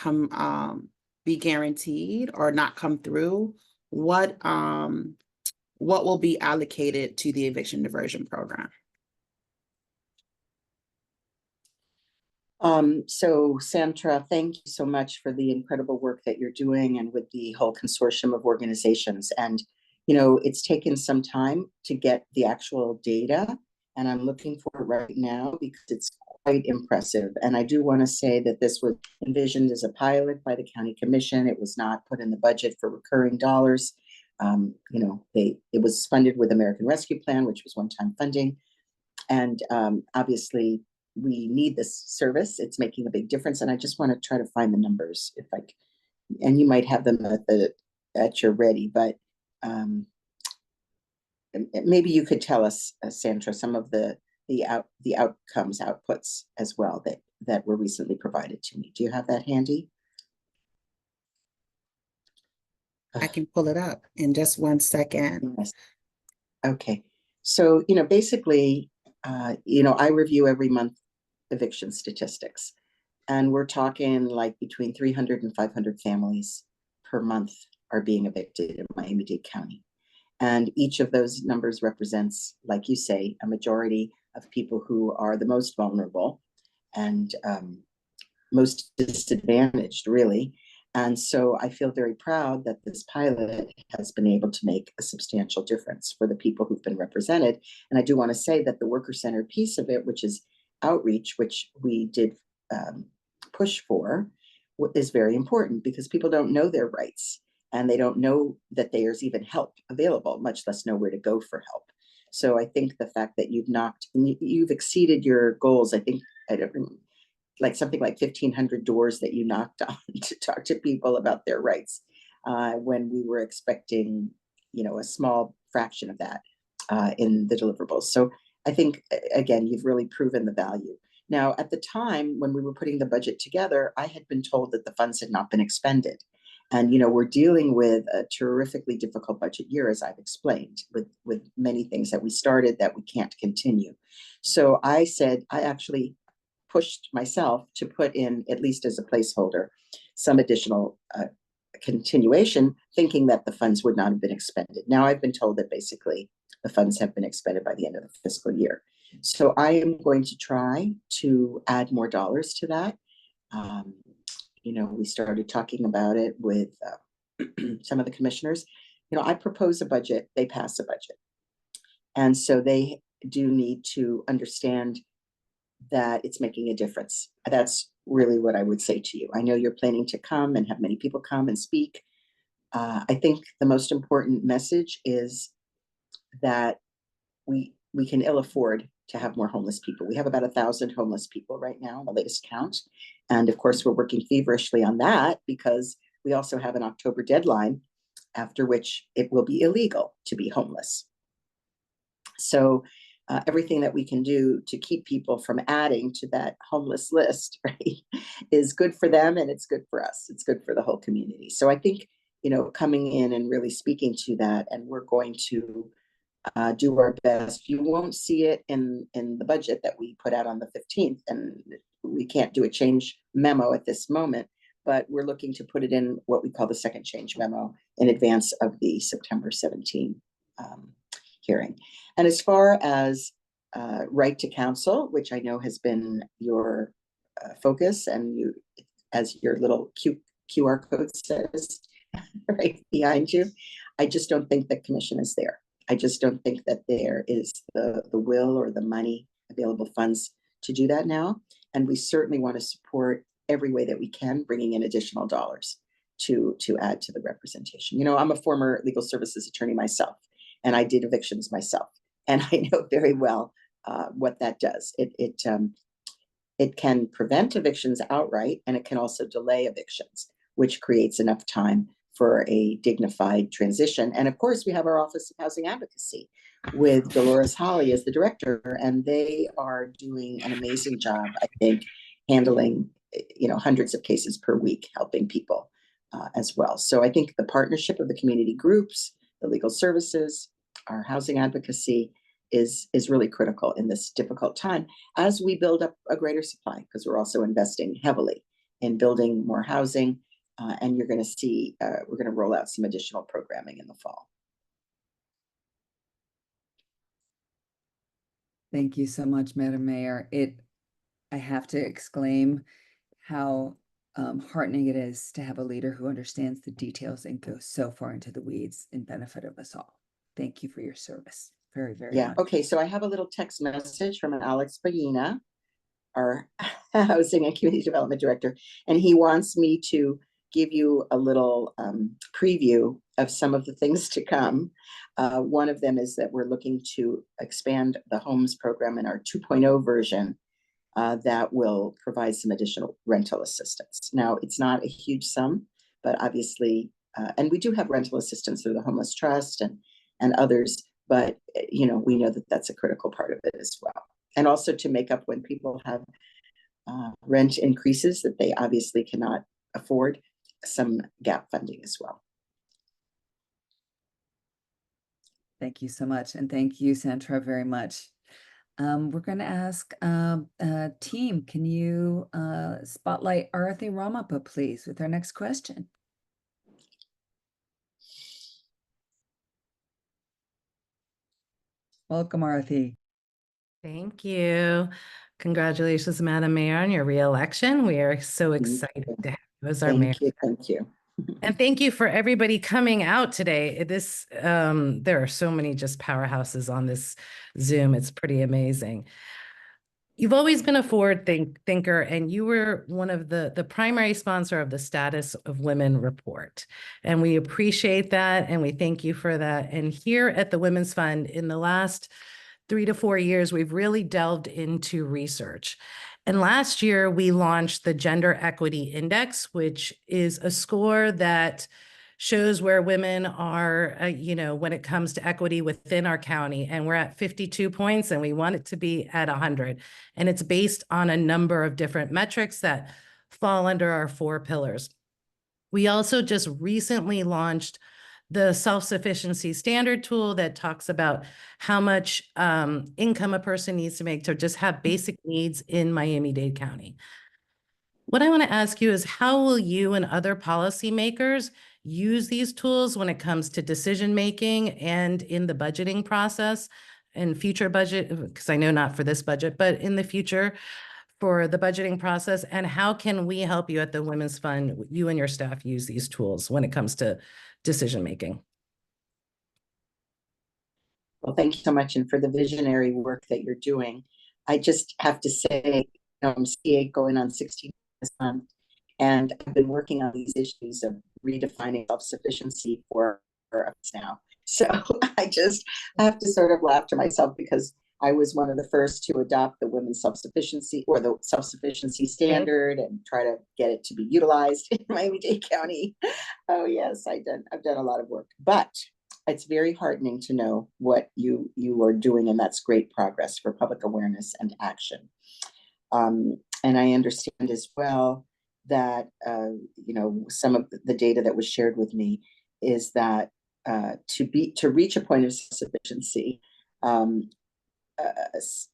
be guaranteed or not come through? What will be allocated to the eviction diversion program?
So Sandra, thank you so much for the incredible work that you're doing and with the whole consortium of organizations. And, you know, it's taken some time to get the actual data, and I'm looking for it right now because it's quite impressive. And I do want to say that this was envisioned as a pilot by the county commission. It was not put in the budget for recurring dollars. You know, it was funded with American Rescue Plan, which was one-time funding. And obviously, we need this service. It's making a big difference. And I just want to try to find the numbers if and you might have them at your ready, but maybe you could tell us, Sandra, some of the outputs as well that were recently provided to me. Do you have that handy?
I can pull it up in just 1 second.
Yes. Okay. So, you know, basically, you know, I review every month eviction statistics, and we're talking like between 300 and 500 families per month are being evicted in Miami-Dade County. And each of those numbers represents, like you say, a majority of people who are the most vulnerable and most disadvantaged, really. And so I feel very proud that this pilot has been able to make a substantial difference for the people who've been represented. And I do want to say that the worker-centered piece of it, which is outreach, which we did push for, is very important because people don't know their rights and they don't know that there's even help available, much less know where to go for help. So I think the fact that you've exceeded your goals, I think, I don't remember, like something like 1,500 doors that you knocked on to talk to people about their rights, when we were expecting, you know, a small fraction of that in the deliverables. So I think, again, you've really proven the value. Now, at the time when we were putting the budget together, I had been told that the funds had not been expended. And, you know, we're dealing with a terrifically difficult budget year, as I've explained, with many things that we started that we can't continue. So I said, I actually pushed myself to put in, at least as a placeholder, some additional continuation, thinking that the funds would not have been expended. Now I've been told that basically the funds have been expended by the end of the fiscal year. So I am going to try to add more dollars to that. You know, we started talking about it with some of the commissioners. You know, I propose a budget, they pass a budget. And so they do need to understand that it's making a difference. That's really what I would say to you. I know you're planning to come and have many people come and speak. I think the most important message is that we can ill afford to have more homeless people. We have about 1,000 homeless people right now, the latest count. And of course, we're working feverishly on that because we also have an October deadline after which it will be illegal to be homeless. So everything that we can do to keep people from adding to that homeless list, right, is good for them and it's good for us. It's good for the whole community. So I think, you know, coming in and really speaking to that, and we're going to do our best. You won't see it in the budget that we put out on the 15th, and we can't do a change memo at this moment, but we're looking to put it in what we call the second change memo in advance of the September 17 hearing. And as far as right to counsel, which I know has been your focus, and you, as your little QR code says right behind you, I just don't think the commission is there. I just don't think that there is the will or the money, available funds to do that now. And we certainly want to support every way that we can, bringing in additional dollars to add to the representation. You know, I'm a former legal services attorney myself, and I did evictions myself. And I know very well what that does. It can prevent evictions outright, and it can also delay evictions, which creates enough time for a dignified transition. And of course, we have our Office of Housing Advocacy with Dolores Holly as the director, and they are doing an amazing job, I think, handling, you know, hundreds of cases per week, helping people as well. So I think the partnership of the community groups, the legal services, our housing advocacy is really critical in this difficult time as we build up a greater supply, because we're also investing heavily in building more housing. And you're going to see, we're going to roll out some additional programming in the fall.
Thank you so much, Madam Mayor. I have to exclaim how heartening it is to have a leader who understands the details and goes so far into the weeds in benefit of us all. Thank you for your service. Very, very much.
Okay, so I have a little text message from Alex Ballina, our Housing and Community Development Director, and he wants me to give you a little preview of some of the things to come. One of them is that we're looking to expand the homes program in our 2.0 version that will provide some additional rental assistance. Now, it's not a huge sum, but obviously, and we do have rental assistance through the Homeless Trust and others, but we know that that's a critical part of it as well. And also to make up when people have rent increases that they obviously cannot afford, some gap funding as well.
Thank you so much. And thank you, Sandra, very much. We're going to ask team, can you spotlight Arathi Ramappa, please, with our next question? Welcome, Arathi.
Thank you. Congratulations, Madam Mayor, on your re-election. We are so excited to have you as our mayor.
Thank you.
And thank you for everybody coming out today. There are so many just powerhouses on this Zoom. It's pretty amazing. You've always been a forward thinker, and you were one of the primary sponsor of the Status of Women report. And we appreciate that, and we thank you for that. And here at the Women's Fund, in the last 3 to 4 years, we've really delved into research. And last year, we launched the Gender Equity Index, which is a score that shows where women are, when it comes to equity within our county. And we're at 52 points, and we want it to be at 100. And it's based on a number of different metrics that fall under our 4 pillars. We also just recently launched the self-sufficiency standard tool that talks about how much income a person needs to make to just have basic needs in Miami-Dade County. What I want to ask you is, how will you and other policymakers use these tools when it comes to decision-making and in the budgeting process and future budget, because I know not for this budget, but in the future for the budgeting process? And how can we help you at the Women's Fund, you and your staff, use these tools when it comes to decision-making?
Well, thank you so much. And for the visionary work that you're doing, I just have to say, I'm CA going on 16 this month, and I've been working on these issues of redefining self-sufficiency for us now. So I just have to sort of laugh to myself, because I was one of the first to adopt the women's self-sufficiency, or the self-sufficiency standard, and try to get it to be utilized in Miami-Dade County. Oh yes, I've done a lot of work, but it's very heartening to know what you are doing, and that's great progress for public awareness and action. And I understand as well that some of the data that was shared with me is that to reach a point of self-sufficiency,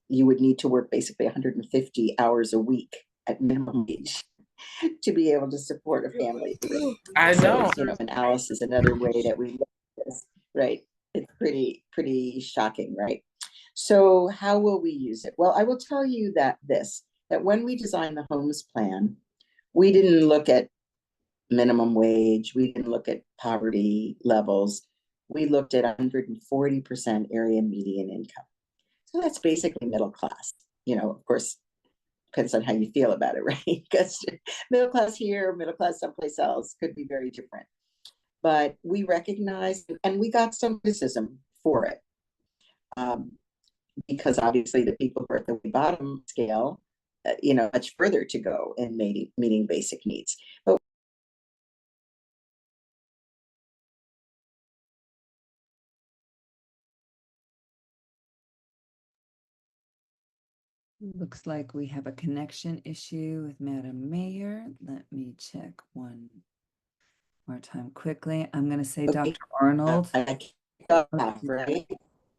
you would need to work basically 150 hours a week at minimum wage to be able to support a family.
I know.
And Alice is another way that we look at this, right? It's pretty shocking, right? So how will we use it? Well, I will tell you that when we designed the homes plan, we didn't look at minimum wage. We didn't look at poverty levels. We looked at 140% area median income. So that's basically middle class. Of course, depends on how you feel about it, right? Because middle class here, middle class someplace else could be very different. But we recognized, and we got some criticism for it, because obviously the people who are at the bottom scale, much further to go in meeting basic needs. But
looks like we have a connection issue with Madam Mayor. Let me check one More time quickly. I'm going to say
Okay.
Dr. Arnold.
I can't go back, right?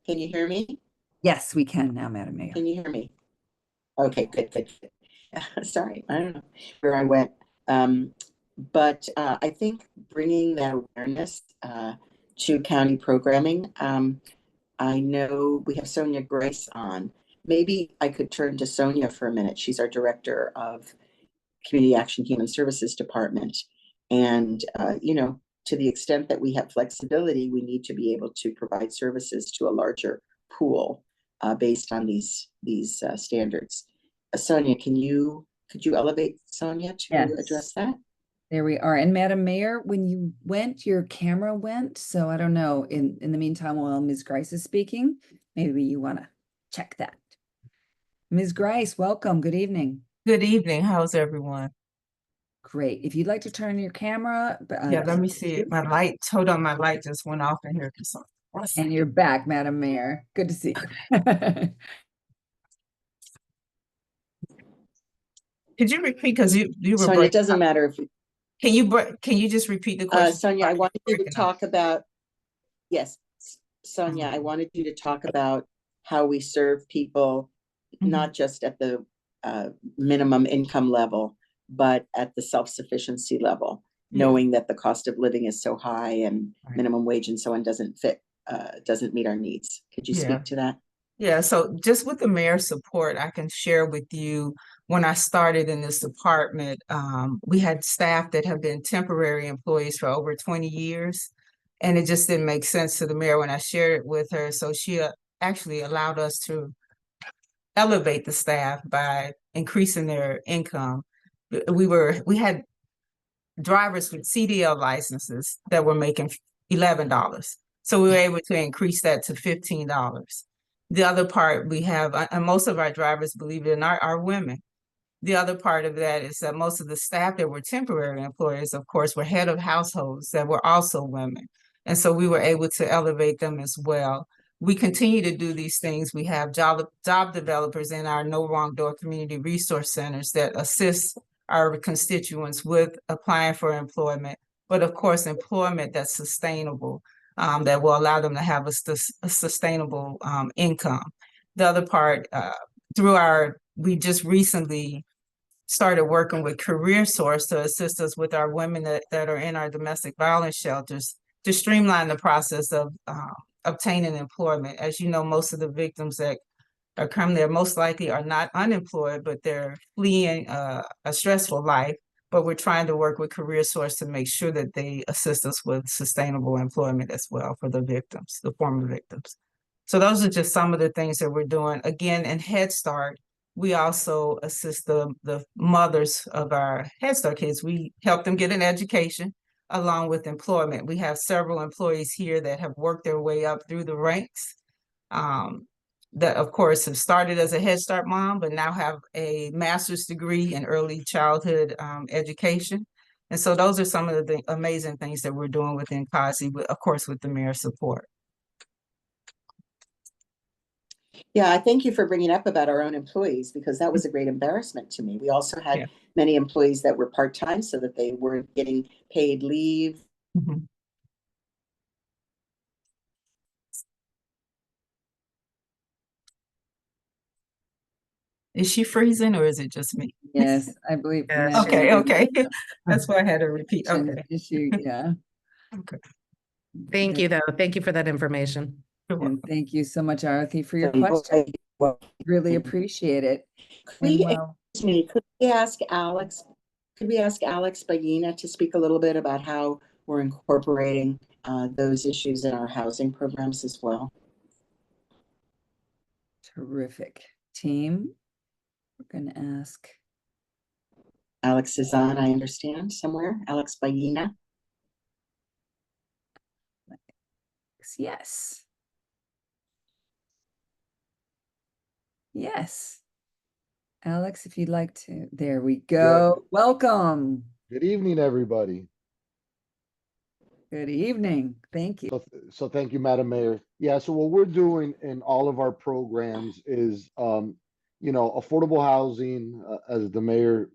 Can you hear me?
Yes, we can now, Madam Mayor.
Can you hear me? Okay, good, good, good. Sorry, I don't know where I went. But I think bringing that awareness to county programming, I know we have Sonia Grace on. Maybe I could turn to Sonia for a minute. She's our Director of Community Action Human Services Department. And, you know, to the extent that we have flexibility, we need to be able to provide services to a larger pool based on these standards. Sonia, could you elevate Sonia to
Yes.
address that?
There we are. And Madam Mayor, when you went, your camera went. So I don't know. In the meantime, while Ms. Grice is speaking, maybe you want to check that. Ms. Grice, welcome. Good evening.
Good evening. How's everyone?
Great. If you'd like to turn your camera.
Yeah, let me see it. My light, hold on, my light just went off in here.
And you're back, Madam Mayor. Good to see you.
Could you repeat, because you were
Sonia, it
breaking
doesn't
up.
matter if
Can you just repeat the question?
Sonia, I wanted you to
Breaking up.
talk about, yes, Sonia, I wanted you to talk about how we serve people, not just at the minimum income level, but at the self-sufficiency level, knowing that the cost of living is so high and minimum wage and so on doesn't meet our needs. Could you speak to that?
Yeah, so just with the mayor's support, I can share with you, when I started in this department, we had staff that have been temporary employees for over 20 years. And it just didn't make sense to the mayor when I shared it with her. So she actually allowed us to elevate the staff by increasing their income. We had drivers with CDL licenses that were making $11. So we were able to increase that to $15. The other part we have, and most of our drivers, believe it or not, are women. The other part of that is that most of the staff that were temporary employers, of course, were head of households that were also women. And so we were able to elevate them as well. We continue to do these things. We have job developers in our No Wrong Door community resource centers that assist our constituents with applying for employment, but of course, employment that's sustainable, that will allow them to have a sustainable income. The other part, we just recently started working with Career Source to assist us with our women that are in our domestic violence shelters to streamline the process of obtaining employment. As you know, most of the victims that are coming there most likely are not unemployed, but they're fleeing a stressful life. But we're trying to work with Career Source to make sure that they assist us with sustainable employment as well for the victims, the former victims. So those are just some of the things that we're doing. Again, in Head Start, we also assist the mothers of our Head Start kids. We help them get an education along with employment. We have several employees here that have worked their way up through the ranks, that of course have started as a Head Start mom, but now have a master's degree in early childhood education. And so those are some of the amazing things that we're doing within COSI, of course, with the mayor's support.
Yeah, I thank you for bringing up about our own employees, because that was a great embarrassment to me. We also had many employees that were part-time so that they weren't getting paid leave.
Is she freezing or is it just me?
Yes, I believe.
Yes.
Okay. That's why I had to repeat. Okay.
Issue, yeah.
Okay.
Thank you, though. Thank you for that information.
And thank you so much, Arati, for your
So,
question. Really appreciate it.
Excuse me, could we ask Alex Bagina to speak a little bit about how we're incorporating those issues in our housing programs as well?
Terrific. Team, we're going to ask.
Alex is on, I understand, somewhere. Alex Bagina.
Yes. Yes. Alex, if you'd like to. There we go.
Yeah.
Welcome.
Good evening, everybody.
Good evening. Thank you.
So thank you, Madam Mayor. Yeah, so what we're doing in all of our programs is, affordable housing, as the mayor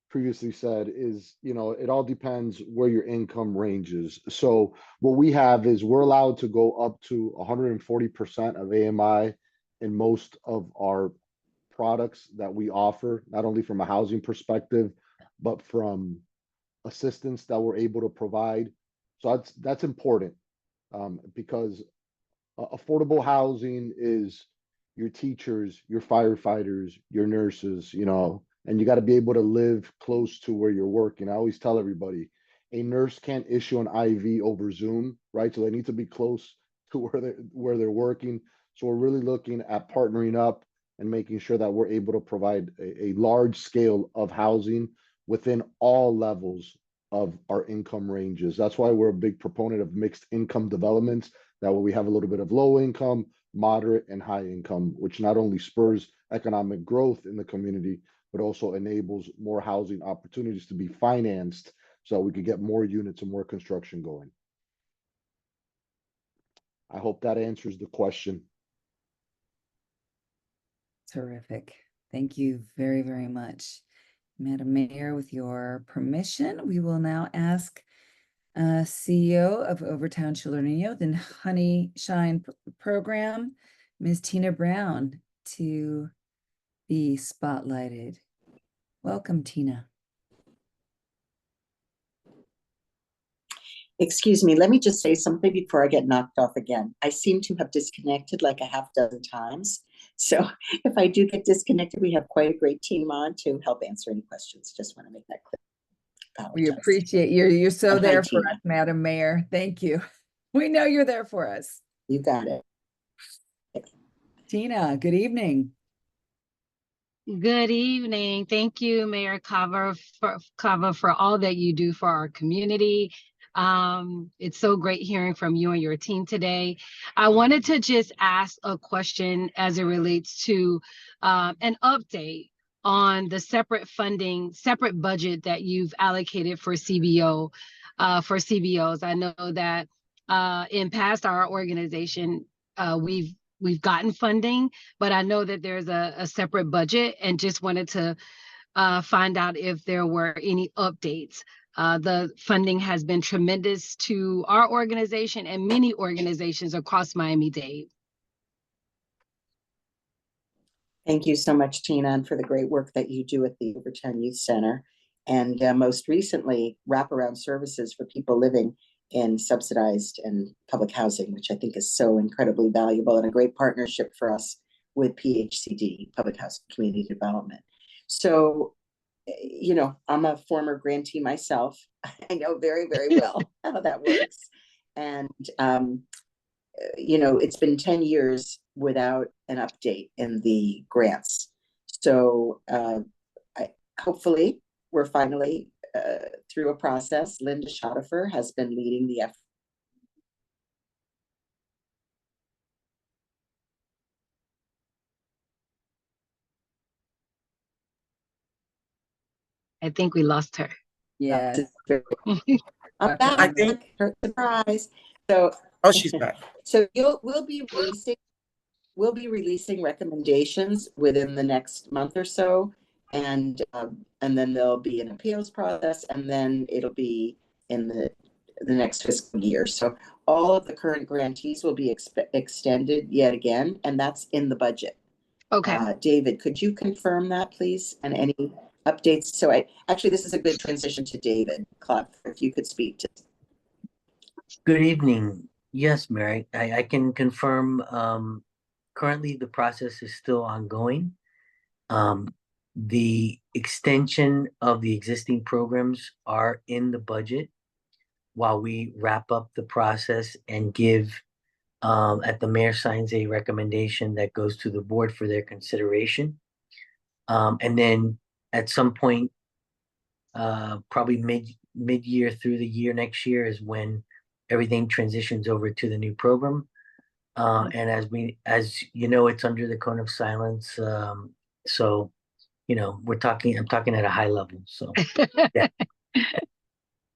previously said is, it all depends where your income range is. So what we have is we're allowed to go up to 140% of AMI in most of our products that we offer, not only from a housing perspective, but from assistance that we're able to provide. So that's important, because affordable housing is your teachers, your firefighters, your nurses, and you got to be able to live close to where you're working. I always tell everybody, a nurse can't issue an IV over Zoom, right? So they need to be close to where they're working. So we're really looking at partnering up and making sure that we're able to provide a large scale of housing within all levels of our income ranges. That's why we're a big proponent of mixed income developments. That way we have a little bit of low income, moderate, and high income, which not only spurs economic growth in the community, but also enables more housing opportunities to be financed so we could get more units and more construction going. I hope that answers the question.
Terrific. Thank you very, very much. Madam Mayor, with your permission, we will now ask CEO of Overtown Children and Youth and Honey Shine Program, Ms. Tina Brown, to be spotlighted. Welcome, Tina.
Excuse me, let me just say something before I get knocked off again. I seem to have disconnected like a half dozen times. So if I do get disconnected, we have quite a great team on to help answer any questions. Just want to make that clear.
We appreciate you. You're so
And hi,
there for
Tina.
us, Madam Mayor. Thank you. We know you're there for us.
You got it.
Tina, good evening.
Good evening. Thank you, Mayor Cava, for all that you do for our community. It's so great hearing from you and your team today. I wanted to just ask a question as it relates to an update on the separate budget that you've allocated for CBOs. I know that in past our organization, we've gotten funding, but I know that there's a separate budget, and just wanted to find out if there were any updates. The funding has been tremendous to our organization and many organizations across Miami-Dade.
Thank you so much, Tina, and for the great work that you do at the Overtown Youth Center. And most recently, wraparound services for people living in subsidized and public housing, which I think is so incredibly valuable and a great partnership for us with PHCD, Public Housing Community Development. So, I'm a former grantee myself. I know very, very well how that works. And, it's been 10 years without an update in the grants. So hopefully we're finally through a process. Linda Schottefer has been leading the effort.
I think we lost her.
Yes.
I'm back.
I think.
Surprise. So,
Oh, she's back.
So we'll be releasing recommendations within the next month or so, and then there'll be an appeals process, and then it'll be in the next fiscal year. So all of the current grantees will be extended yet again, and that's in the budget.
Okay.
David, could you confirm that, please, and any updates? So actually, this is a good transition to David Clark, if you could speak to.
Good evening. Yes, Mary, I can confirm. Currently, the process is still ongoing. The extension of the existing programs are in the budget while we wrap up the process and give, at the mayor signs a recommendation that goes to the board for their consideration. And then at some point, probably mid-year through the year next year is when everything transitions over to the new program. And as you know, it's under the cone of silence. So, I'm talking at a high level. So, yeah.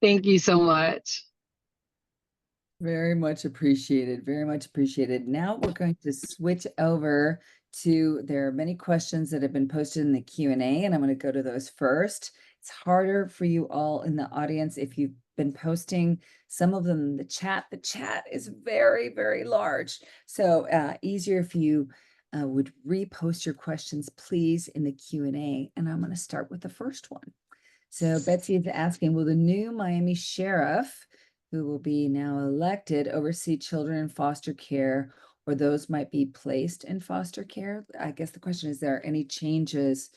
Thank you so much.
Very much appreciated. Very much appreciated. Now we're going to switch over to, there are many questions that have been posted in the Q&A, and I'm going to go to those first. It's harder for you all in the audience if you've been posting some of them in the chat. The chat is very, very large. So easier if you would repost your questions, please, in the Q&A. And I'm going to start with the first one. So Betsy is asking, will the new Miami sheriff, who will be now elected, oversee children in foster care, or those might be placed in foster care? I guess the question is, there any changes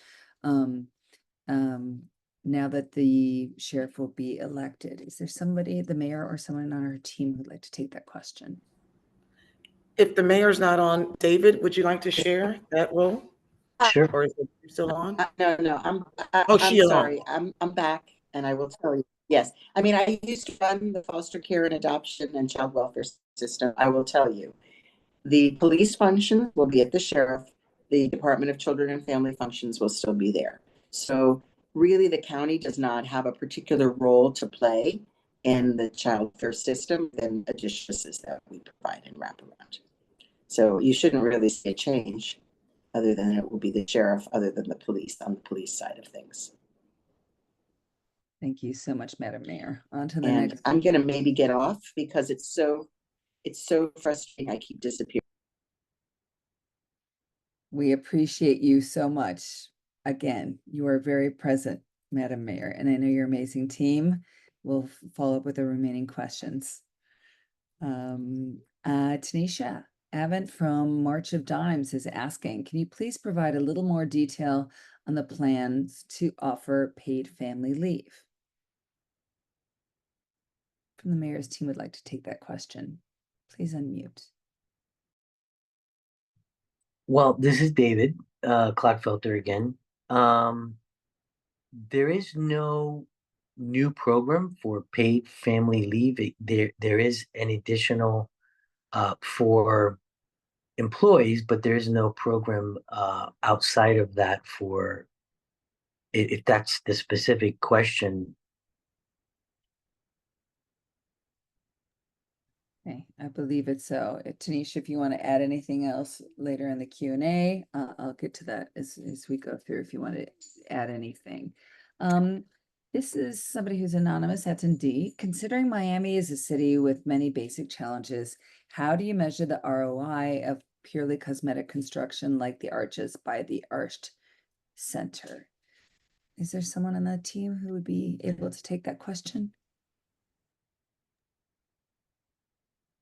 now that the sheriff will be elected? Is there somebody, the mayor or someone on our team who'd like to take that question?
If the mayor's not on, David, would you like to share that role?
Sure.
Or is it still on?
No,
Oh,
I'm
she is on.
sorry. I'm back, and I will tell you. Yes, I mean, I used to run the foster care and adoption and child welfare system. I will tell you, the police function will be at the sheriff. The Department of Children and Family functions will still be there. So really, the county does not have a particular role to play in the child welfare system than additional services that we provide and wrap around. So you shouldn't really see a change, other than it will be the sheriff, other than the police, on the police side of things.
Thank you so much, Madam Mayor. On to the
And
next.
I'm gonna maybe get off because it's so frustrating. I keep disappearing.
We appreciate you so much. Again, you are very present, Madam Mayor, and I know your amazing team will follow up with the remaining questions. Tanisha Avent from March of Dimes is asking, can you please provide a little more detail on the plans to offer paid family leave? From the mayor's team would like to take that question. Please unmute.
Well, this is David Clockfelter again. There is no new program for paid family leave. There is an additional for employees, but there is no program outside of that for, if that's the specific question.
Okay, I believe it's so. Tanisha, if you want to add anything else later in the Q&A, I'll get to that as we go through if you want to add anything. This is somebody who's anonymous, that's indeed. Considering Miami is a city with many basic challenges, how do you measure the ROI of purely cosmetic construction like the arches by the Arched Center? Is there someone on the team who would be able to take that question?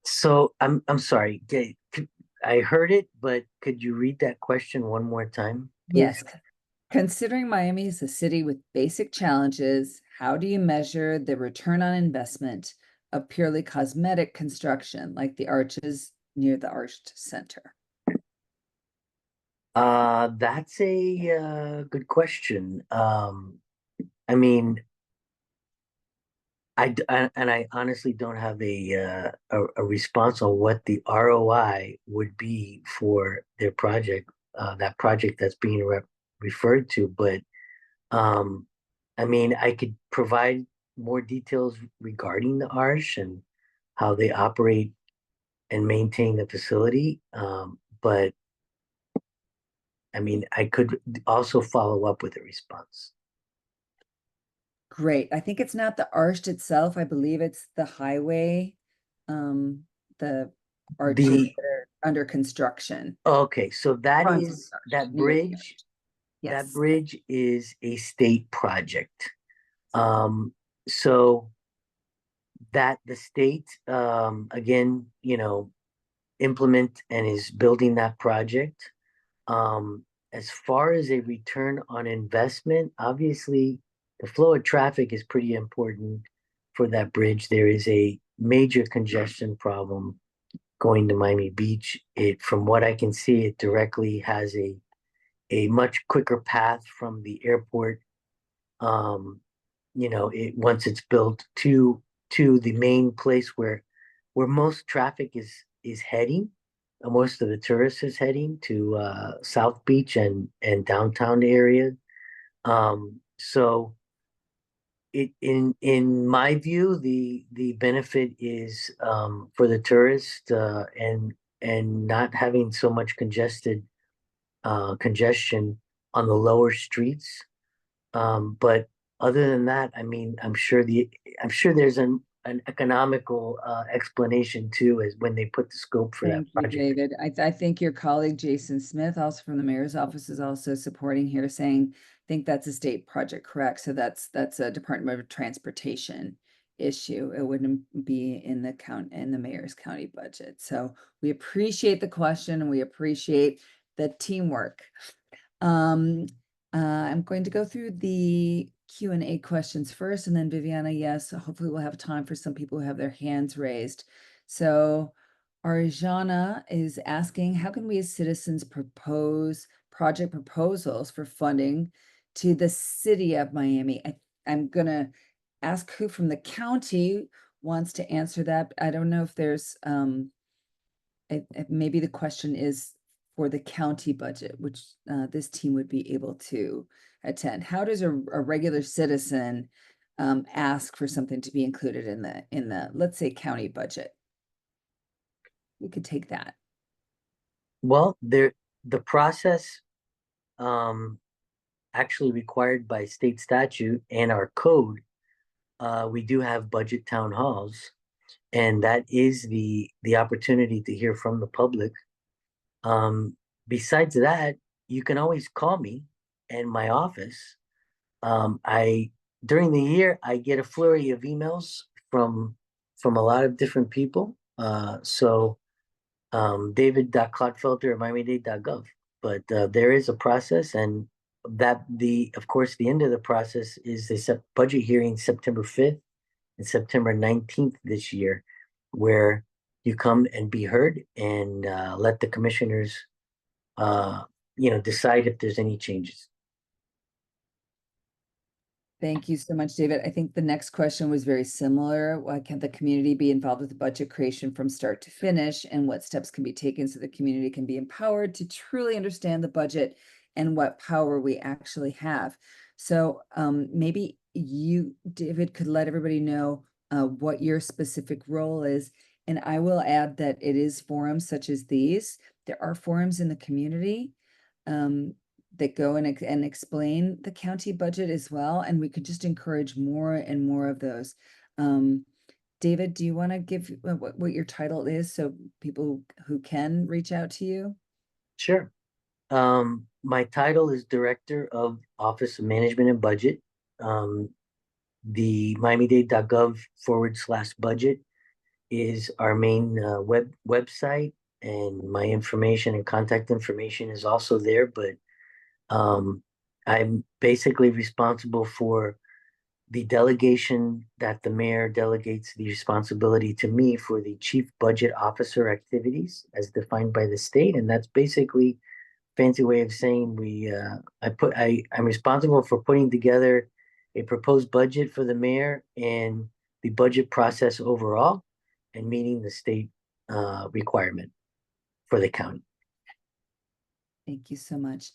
So I'm sorry. I heard it, but could you read that question one more time, please?
Yes. Considering Miami is a city with basic challenges, how do you measure the return on investment of purely cosmetic construction like the arches near the Arched Center?
That's a good question. I mean, I honestly don't have a response on what the ROI would be for their project, that project that's being referred to. But I mean, I could provide more details regarding the Arch and how they operate and maintain the facility. But I mean, I could also follow up with a response.
Great. I think it's not the Arched itself. I believe it's the highway, the arches
The
that are under construction.
Okay, so that
Front
is
of the
that
arch, near the
bridge.
arch.
That
Yes.
bridge is a state project. So that the state, again, implement and is building that project. As far as a return on investment, obviously the flow of traffic is pretty important for that bridge. There is a major congestion problem going to Miami Beach. From what I can see, it directly has a much quicker path from the airport, once it's built to the main place where most traffic is heading. Most of the tourists is heading to South Beach and downtown area. So in my view, the benefit is for the tourist and not having so much congestion on the lower streets. But other than that, I mean, I'm sure there's an economical explanation too, as when they put the scope for that
Thank you,
project.
David. I think your colleague Jason Smith, also from the mayor's office, is also supporting here, saying, I think that's a state project, correct? So that's a Department of Transportation issue. It wouldn't be in the mayor's county budget. So we appreciate the question and we appreciate the teamwork. I'm going to go through the Q&A questions first, and then Viviana, yes, hopefully we'll have time for some people who have their hands raised. So Arjana is asking, how can we as citizens propose project proposals for funding to the city of Miami? I'm gonna ask who from the county wants to answer that. I don't know if there's, maybe the question is for the county budget, which this team would be able to attend. How does a regular citizen ask for something to be included in the let's say county budget? We could take that.
Well, the process actually required by state statute and our code, we do have budget town halls, and that is the opportunity to hear from the public. Besides that, you can always call me in my office. During the year, I get a flurry of emails from a lot of different people. So david.clotfelter@miamidade.gov. But there is a process, and of course, the end of the process is the budget hearing September 5th and September 19th this year, where you come and be heard and let the commissioners, decide if there's any changes.
Thank you so much, David. I think the next question was very similar. Why can't the community be involved with the budget creation from start to finish, and what steps can be taken so the community can be empowered to truly understand the budget and what power we actually have? So maybe you, David, could let everybody know what your specific role is. And I will add that it is forums such as these. There are forums in the community that go and explain the county budget as well. And we could just encourage more and more of those. David, do you want to give what your title is so people who can reach out to you?
Sure. My title is Director of Office of Management and Budget. The miamidade.gov/budget is our main website, and my information and contact information is also there. But I'm basically responsible for the delegation that the mayor delegates the responsibility to me for the chief budget officer activities as defined by the state. And that's basically fancy way of saying I'm responsible for putting together a proposed budget for the mayor and the budget process overall and meeting the state requirement for the county.
Thank you so much.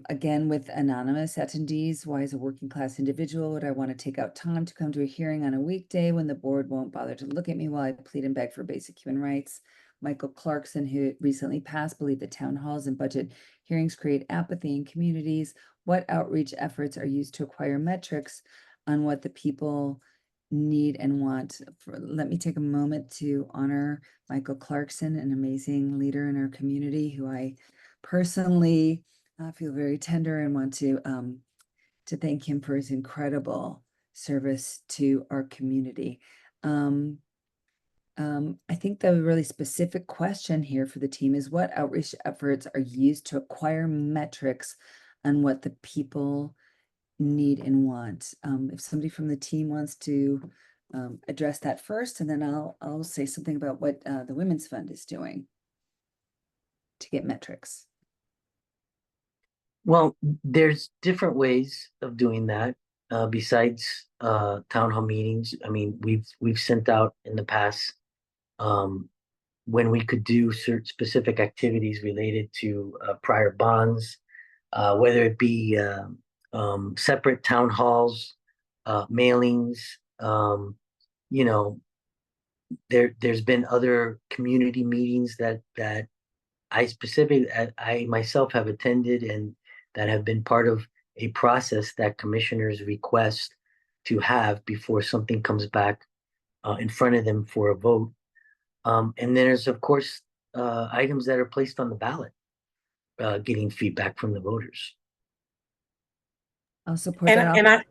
Again, with anonymous attendees, why as a working class individual would I want to take out time to come to a hearing on a weekday when the board won't bother to look at me while I plead and beg for basic human rights? Michael Clarkson, who recently passed, believed that town halls and budget hearings create apathy in communities. What outreach efforts are used to acquire metrics on what the people need and want? Let me take a moment to honor Michael Clarkson, an amazing leader in our community who I personally feel very tender and want to thank him for his incredible service to our community. I think the really specific question here for the team is what outreach efforts are used to acquire metrics on what the people need and want. If somebody from the team wants to address that first, and then I'll say something about what the Women's Fund is doing to get metrics.
Well, there's different ways of doing that besides town hall meetings. I mean, we've sent out in the past when we could do certain specific activities related to prior bonds, whether it be separate town halls, mailings. There's been other community meetings that I myself have attended and that have been part of a process that commissioners request to have before something comes back in front of them for a vote. And then there's, of course, items that are placed on the ballot, getting feedback from the voters.
I'll support that.
And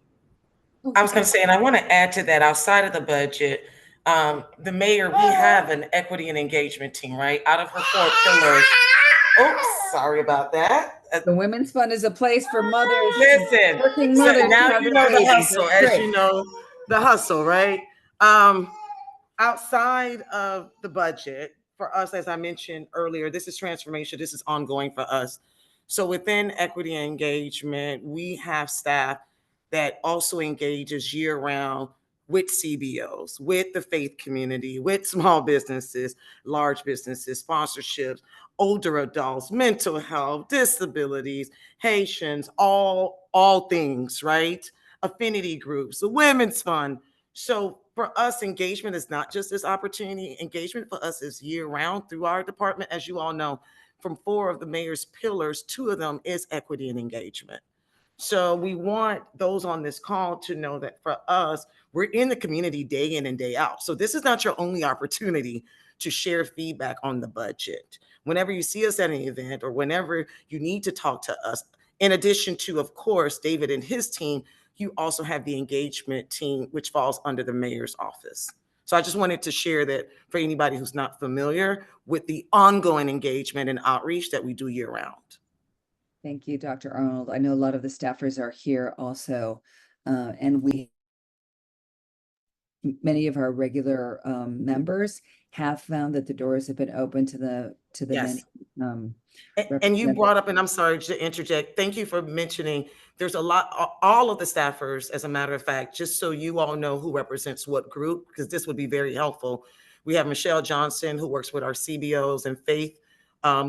Oh,
I was going
okay.
to say, and I want to add to that, outside of the budget, the mayor, we have an equity and engagement team, right? Out of her 4 pillars. Oops, sorry about that.
The Women's Fund is a place for mothers,
Listen,
working
so
mothers to
now
have
you
their
know the
babies.
hustle,
That's
as
great.
you know, the hustle, right? Outside of the budget, for us, as I mentioned earlier, this is transformation. This is ongoing for us. So within equity and engagement, we have staff that also engages year-round with CBOs, with the faith community, with small businesses, large businesses, sponsorships, older adults, mental health, disabilities, Haitians, all things, right? Affinity groups, the Women's Fund. So for us, engagement is not just this opportunity. Engagement for us is year-round through our department. As you all know, from 4 of the mayor's pillars, 2 of them is equity and engagement. So we want those on this call to know that for us, we're in the community day in and day out. So this is not your only opportunity to share feedback on the budget. Whenever you see us at an event or whenever you need to talk to us, in addition to, of course, David and his team, you also have the engagement team, which falls under the mayor's office. So I just wanted to share that for anybody who's not familiar with the ongoing engagement and outreach that we do year round.
Thank you, Dr. Arnold. I know a lot of the staffers are here also, and many of our regular members have found that the doors have been open to the
Yes.
many.
And you brought up, and I'm sorry to interject, thank you for mentioning, there's a lot, all of the staffers, as a matter of fact, just so you all know who represents what group, because this would be very helpful. We have Michelle Johnson, who works with our CBOs and faith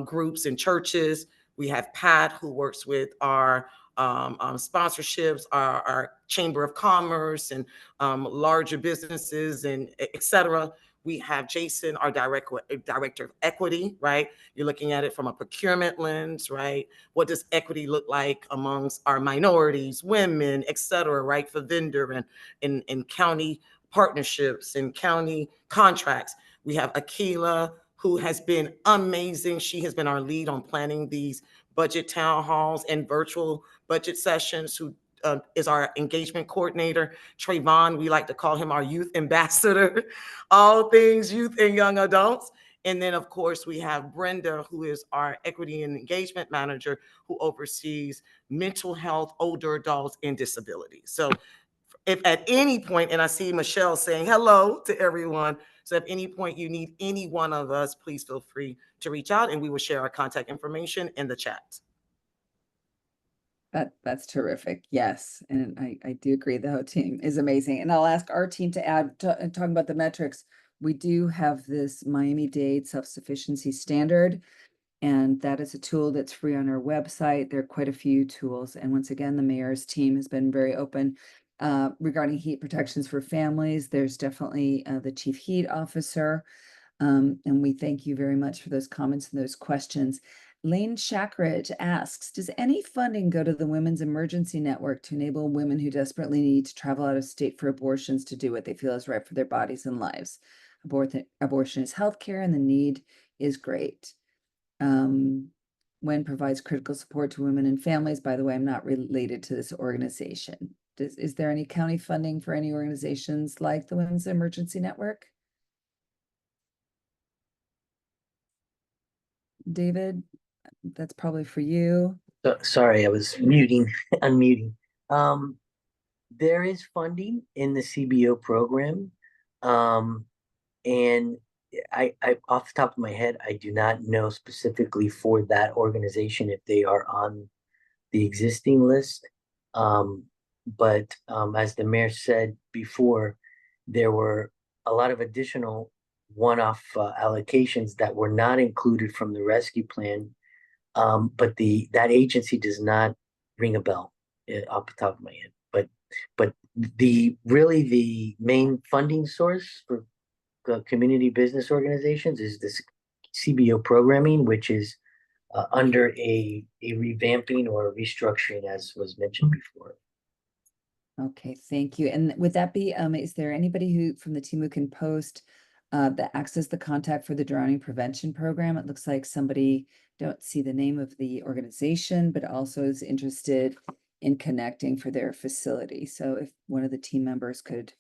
groups and churches. We have Pat, who works with our sponsorships, our Chamber of Commerce and larger businesses and et cetera. We have Jason, our director of equity, right? You're looking at it from a procurement lens, right? What does equity look like amongst our minorities, women, et cetera, right? For vendor and county partnerships and county contracts. We have Akila, who has been amazing. She has been our lead on planning these budget town halls and virtual budget sessions, who is our engagement coordinator. Trayvon, we like to call him our youth ambassador, all things youth and young adults. And then, of course, we have Brenda, who is our equity and engagement manager, who oversees mental health, older adults, and disabilities. So if at any point, and I see Michelle saying hello to everyone, so at any point you need any one of us, please feel free to reach out and we will share our contact information in the chat.
That's terrific. Yes. And I do agree. The whole team is amazing. And I'll ask our team to add, talking about the metrics, we do have this Miami-Dade self-sufficiency standard, and that is a tool that's free on our website. There are quite a few tools. And once again, the mayor's team has been very open regarding heat protections for families. There's definitely the chief heat officer. And we thank you very much for those comments and those questions. Lane Shackridge asks, does any funding go to the Women's Emergency Network to enable women who desperately need to travel out of state for abortions to do what they feel is right for their bodies and lives? Abortion is healthcare and the need is great. WEN provides critical support to women and families. By the way, I'm not related to this organization. Is there any county funding for any organizations like the Women's Emergency Network? David, that's probably for you.
Sorry, I was unmuting. There is funding in the CBO program. And I off the top of my head, I do not know specifically for that organization if they are on the existing list. But as the mayor said before, there were a lot of additional one-off allocations that were not included from the rescue plan. But that agency does not ring a bell off the top of my head. But the main funding source for community business organizations is this CBO programming, which is under a revamping or a restructuring, as was mentioned before.
Okay, thank you. And would that be, is there anybody who from the team who can post that access the contact for the drowning prevention program? It looks like somebody, don't see the name of the organization, but also is interested in connecting for their facility. So if one of the team members could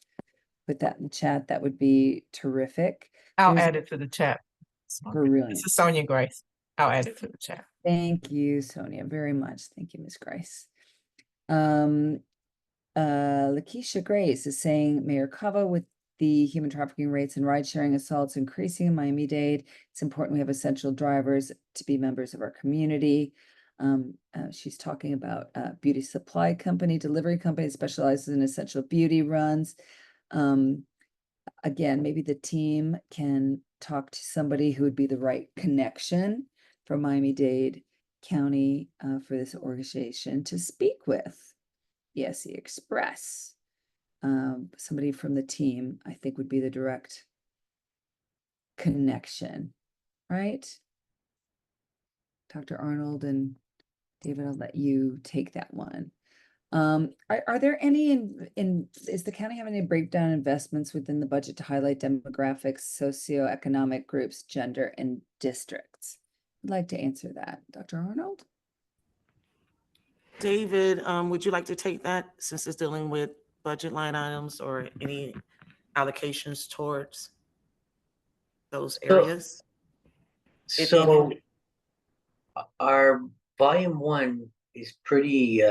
put that in the chat, that would be terrific.
I'll
There's
add it to the chat.
brilliant.
This is Sonia Grace. I'll add it to the chat.
Thank you, Sonia, very much. Thank you, Ms. Grace. Lakeisha Grace is saying, Mayor Cava, with the human trafficking rates and ride-sharing assaults increasing in Miami-Dade, it's important we have essential drivers to be members of our community. She's talking about a beauty supply company, delivery company specializes in essential beauty runs. Again, maybe the team can talk to somebody who would be the right connection for Miami-Dade County for this organization to speak with. ESE Express. Somebody from the team, I think, would be the direct connection, right? Dr. Arnold and David, I'll let you take that one. Are there any is the county having any breakdown investments within the budget to highlight demographics, socioeconomic groups, gender, and districts? I'd like to answer that. Dr. Arnold?
David, would you like to take that since it's dealing with budget line items or any allocations towards those areas?
So our volume 1 is pretty,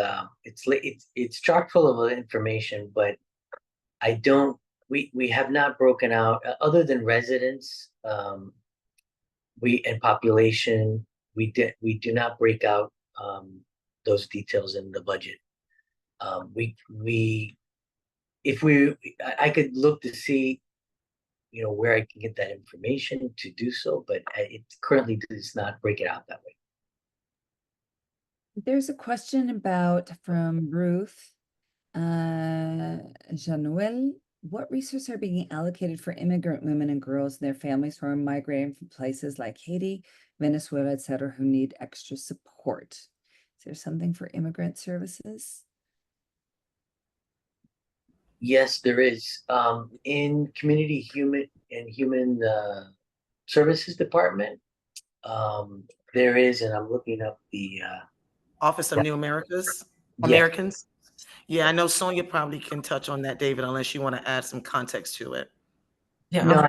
it's chock full of information, but we have not broken out, other than residents, and population, we do not break out those details in the budget. I could look to see, where I can get that information to do so, but it currently does not break it out that way.
There's a question from Ruth Januel. What resources are being allocated for immigrant women and girls and their families who are migrating from places like Haiti, Venezuela, etc., who need extra support? Is there something for immigrant services?
Yes, there is. In Community Human Services Department, there is, and I'm looking up the
Office of New Americans. Yeah, I know Sonia probably can touch on that, David, unless you want to add some context to it.
Yeah.
No,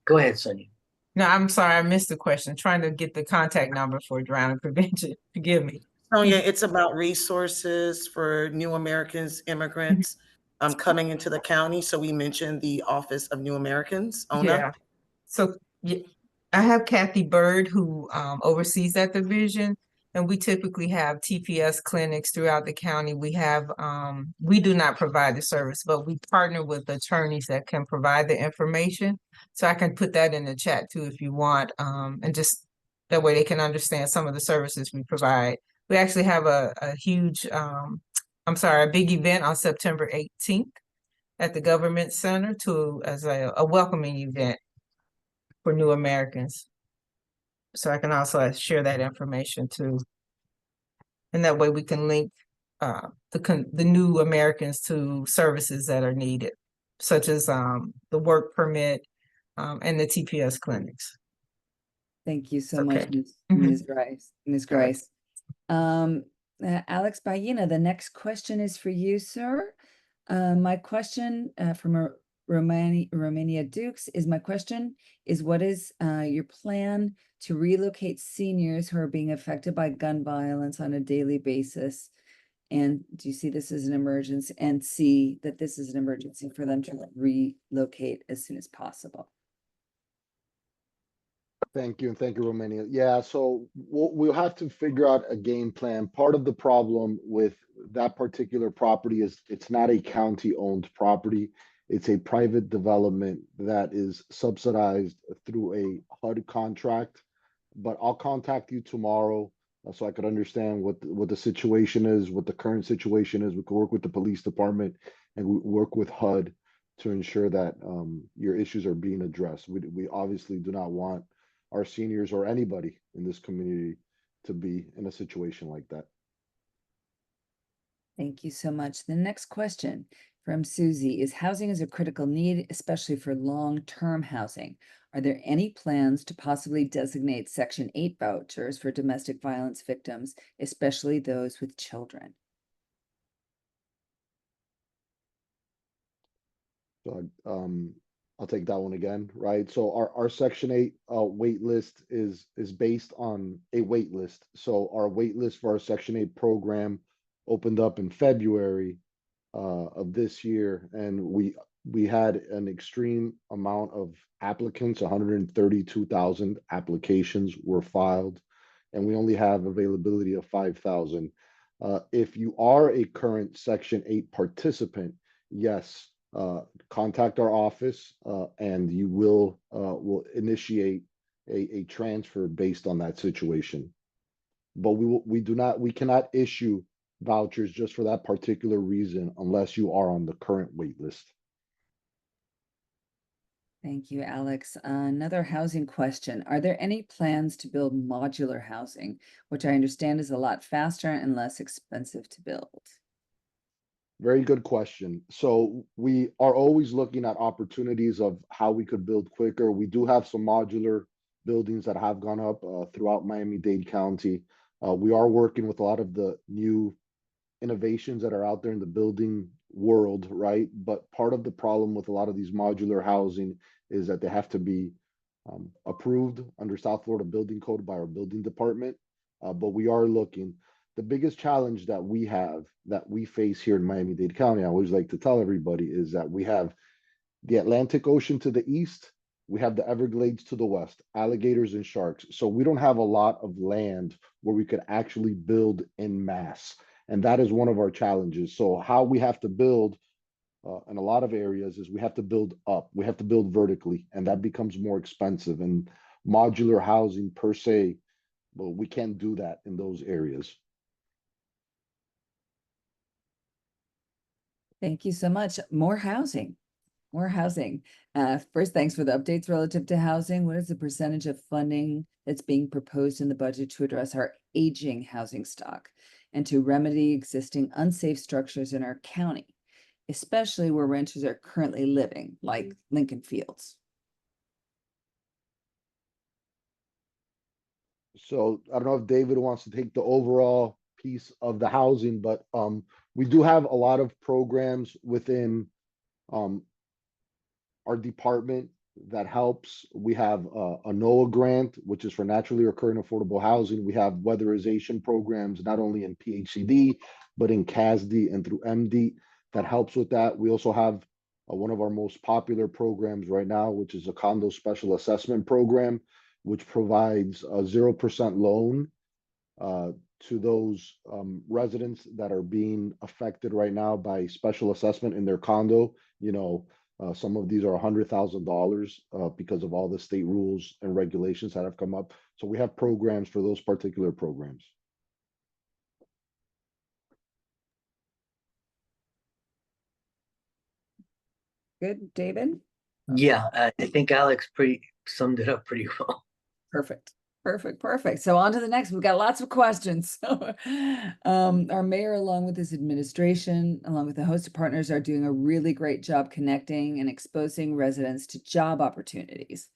go ahead, Sonia.
No, I'm sorry, I missed the question. Trying to get the contact number for drowning prevention. Forgive me.
Sonia, it's about resources for new Americans, immigrants coming into the county. So we mentioned the Office of New Americans. Ona?
Yeah. So I have Kathy Bird who oversees that division, and we typically have TPS clinics throughout the county. We have we do not provide the service, but we partner with attorneys that can provide the information. So I can put that in the chat too if you want, and just that way they can understand some of the services we provide. We actually have a huge, a big event on September 18th at the Government Center as a welcoming event for new Americans. So I can also share that information too. And that way we can link the new Americans to services that are needed, such as the work permit and the TPS clinics.
Thank you so much,
Okay.
Ms. Grace. Ms.
All right.
Grace. Alex Ballina, the next question is for you, sir. My question from Romania Dukes is what is your plan to relocate seniors who are being affected by gun violence on a daily basis? And do you see this as an emergency, and see that this is an emergency for them to relocate as soon as possible?
Thank you, and thank you, Romania. Yeah, so we'll have to figure out a game plan. Part of the problem with that particular property is it's not a county-owned property. It's a private development that is subsidized through a HUD contract. But I'll contact you tomorrow so I could understand what the situation is, what the current situation is. We could work with the police department and we work with HUD to ensure that your issues are being addressed. We obviously do not want our seniors or anybody in this community to be in a situation like that.
Thank you so much. The next question from Susie is housing is a critical need, especially for long-term housing. Are there any plans to possibly designate Section 8 vouchers for domestic violence victims, especially those with children?
So I'll take that one again, right? So our Section 8 wait list is based on a wait list. So our wait list for our Section 8 program opened up in February of this year, and we had an extreme amount of applicants. 132,000 applications were filed, and we only have availability of 5,000. If you are a current Section 8 participant, yes, contact our office, and you will initiate a transfer based on that situation. But we cannot issue vouchers just for that particular reason unless you are on the current wait list.
Thank you, Alex. Another housing question. Are there any plans to build modular housing, which I understand is a lot faster and less expensive to build?
Very good question. So we are always looking at opportunities of how we could build quicker. We do have some modular buildings that have gone up throughout Miami-Dade County. We are working with a lot of the new innovations that are out there in the building world, right? But part of the problem with a lot of these modular housing is that they have to be approved under South Florida Building Code by our building department. But we are looking. The biggest challenge that we face here in Miami-Dade County, I always like to tell everybody, is that we have the Atlantic Ocean to the east, we have the Everglades to the west, alligators and sharks. So we don't have a lot of land where we could actually build en masse. And that is one of our challenges. So how we have to build in a lot of areas is we have to build up, we have to build vertically, and that becomes more expensive. And modular housing per se, well, we can't do that in those areas.
Thank you so much. More housing. More housing. First, thanks for the updates relative to housing. What is the percentage of funding that's being proposed in the budget to address our aging housing stock and to remedy existing unsafe structures in our county, especially where renters are currently living, like Lincoln Fields?
So I don't know if David wants to take the overall piece of the housing, but we do have a lot of programs within our department that helps. We have a NOAA grant, which is for naturally occurring affordable housing. We have weatherization programs, not only in PHCD, but in CASD and through MD that helps with that. We also have one of our most popular programs right now, which is a condo special assessment program, which provides a 0% loan to those residents that are being affected right now by special assessment in their condo. Some of these are $100,000 because of all the state rules and regulations that have come up. So we have programs for those particular programs.
Good, David?
Yeah, I think Alex summed it up pretty well.
Perfect. Perfect. So on to the next. We've got lots of questions. Our mayor, along with his administration, along with the host of partners, are doing a really great job connecting and exposing residents to job opportunities.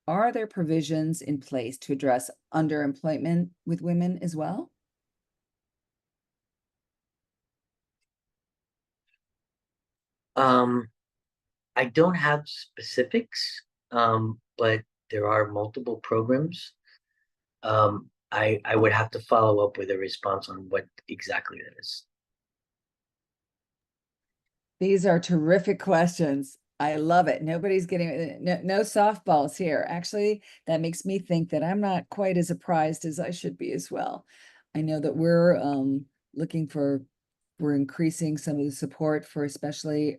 Are there provisions in place to address underemployment with women as well?
I don't have specifics, but there are multiple programs. I would have to follow up with a response on what exactly that is.
These are terrific questions. I love it. Nobody's getting no softballs here. Actually, that makes me think that I'm not quite as surprised as I should be as well. I know that we're we're increasing some of the support for especially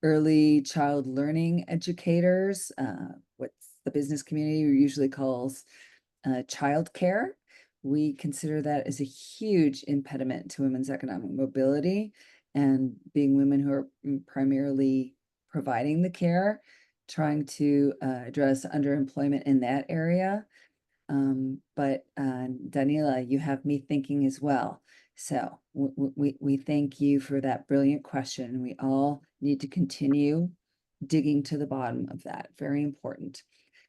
early child learning educators, what the business community usually calls childcare. We consider that as a huge impediment to women's economic mobility, and being women who are primarily providing the care, trying to address underemployment in that area. But Daniela, you have me thinking as well. So we thank you for that brilliant question. We all need to continue digging to the bottom of that. Very important.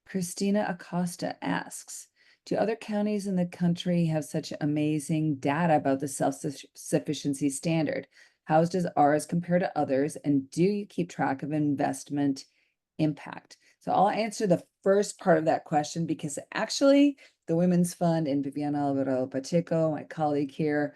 Christina Acosta asks, do other counties in the country have such amazing data about the self-sufficiency standard? How does ours compare to others? And do you keep track of investment impact? So I'll answer the first part of that question because actually the Women's Fund and Viviana Alvaro Pacheco, my colleague here,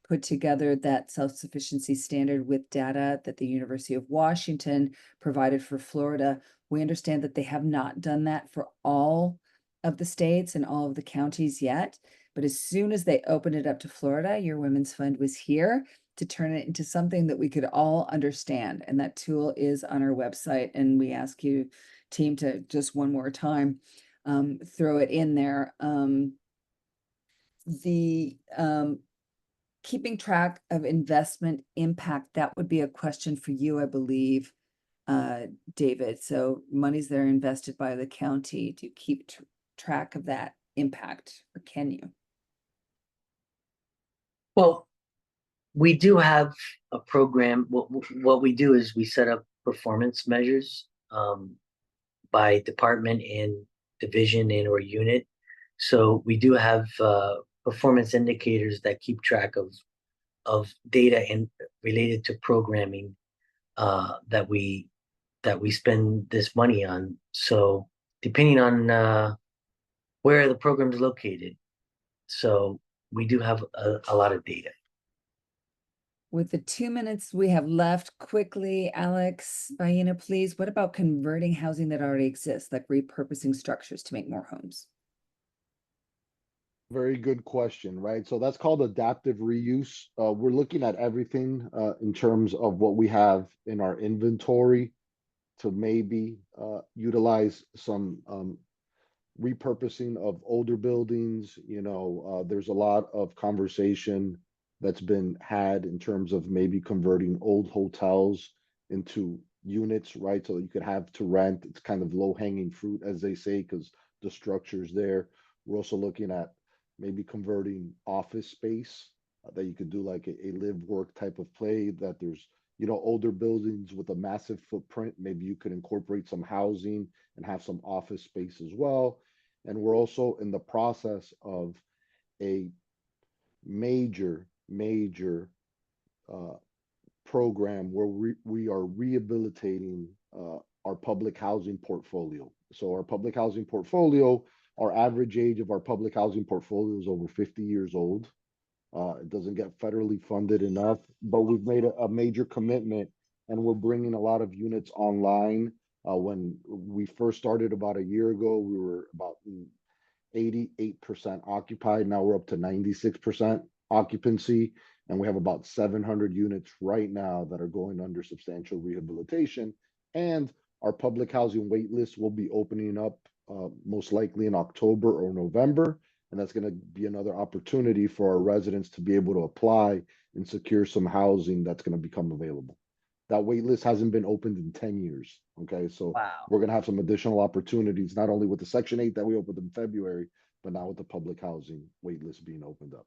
put together that self-sufficiency standard with data that the University of Washington provided for Florida. We understand that they have not done that for all of the states and all of the counties yet. But as soon as they opened it up to Florida, your Women's Fund was here to turn it into something that we could all understand. And that tool is on our website. And we ask you, team, to just one more time, throw it in there. Keeping track of investment impact, that would be a question for you, I believe, David. So monies that are invested by the county, do you keep track of that impact, or can you?
Well, we do have a program. What we do is we set up performance measures by department and division and or unit. So we do have performance indicators that keep track of data and related to programming that we spend this money on. So depending on where the program is located, so we do have a lot of data.
With the 2 minutes we have left, quickly, Alex, Baina, please, what about converting housing that already exists, like repurposing structures to make more homes?
Very good question, right? So that's called adaptive reuse. We're looking at everything in terms of what we have in our inventory to maybe utilize some repurposing of older buildings. There's a lot of conversation that's been had in terms of maybe converting old hotels into units, right? So you could have to rent. It's kind of low-hanging fruit, as they say, because the structure's there. We're also looking at maybe converting office space that you could do like a live work type of play, that there's older buildings with a massive footprint. Maybe you could incorporate some housing and have some office space as well. And we're also in the process of a major program where we are rehabilitating our public housing portfolio. So our public housing portfolio, our average age of our public housing portfolio is over 50 years old. It doesn't get federally funded enough, but we've made a major commitment, and we're bringing a lot of units online. When we first started about a year ago, we were about 88% occupied. Now we're up to 96% occupancy, and we have about 700 units right now that are going under substantial rehabilitation. And our public housing wait list will be opening up most likely in October or November. And that's going to be another opportunity for our residents to be able to apply and secure some housing that's going to become available. That wait list hasn't been opened in 10 years. Okay, so
Wow.
we're going to have some additional opportunities, not only with the Section 8 that we opened in February, but now with the public housing wait list being opened up.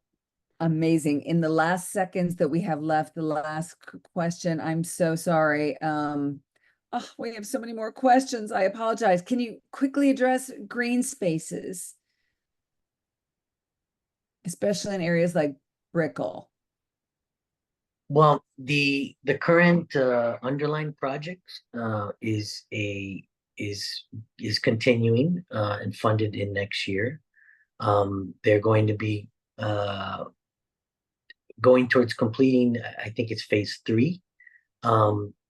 Amazing. In the last seconds that we have left, the last question, I'm so sorry. Oh, we have so many more questions. I apologize. Can you quickly address green spaces, especially in areas like Brickell?
Well, the current underlying project is continuing and funded in next year. They're going to be going towards completing, I think it's phase 3.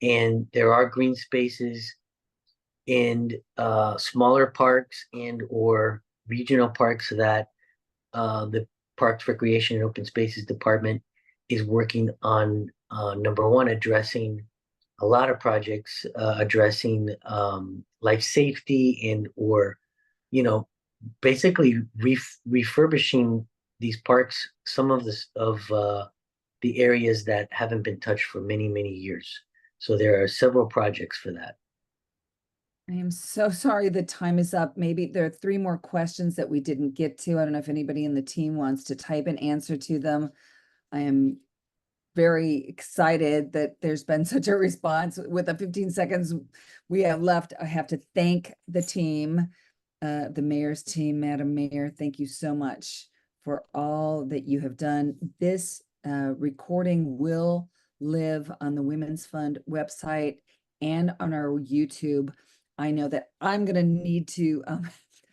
And there are green spaces in smaller parks and or regional parks that the Parks, Recreation, and Open Spaces Department is working on. Number one, addressing a lot of projects, addressing life safety and or, basically refurbishing these parks, some of the areas that haven't been touched for many, many years. So there are several projects for that.
I am so sorry the time is up. Maybe there are 3 more questions that we didn't get to. I don't know if anybody in the team wants to type an answer to them. I am very excited that there's been such a response. With the 15 seconds we have left, I have to thank the team, the mayor's team. Madam Mayor, thank you so much for all that you have done. This recording will live on the Women's Fund website and on our YouTube. I know that I'm going to need to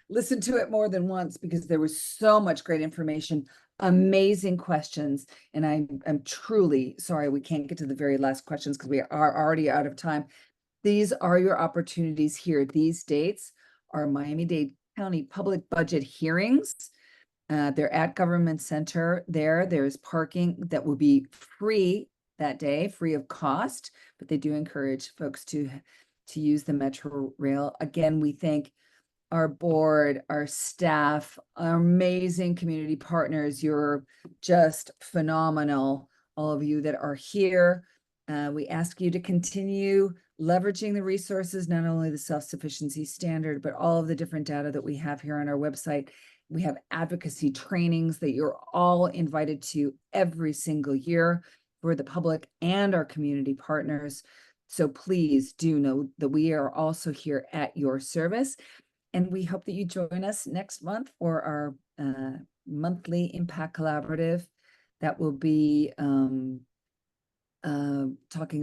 listen to it more than once because there was so much great information, amazing questions. And I'm truly sorry we can't get to the very last questions because we are already out of time. These are your opportunities here. These dates are Miami-Dade County public budget hearings. They're at Government Center there. There's parking that will be free that day, free of cost, but they do encourage folks to use the Metro Rail. Again, we thank our board, our staff, our amazing community partners. You're just phenomenal, all of you that are here. We ask you to continue leveraging the resources, not only the self-sufficiency standard, but all of the different data that we have here on our website. We have advocacy trainings that you're all invited to every single year for the public and our community partners. So please do know that we are also here at your service. And we hope that you join us next month for our monthly Impact Collaborative that will be talking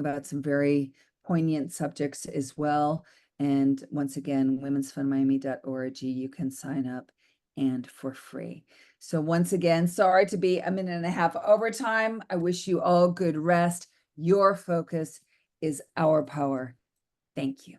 about some very poignant subjects as well. And once again, womensfundmiami.org, you can sign up and for free. So once again, sorry to be a minute and a half overtime. I wish you all good rest. Your focus is our power. Thank you.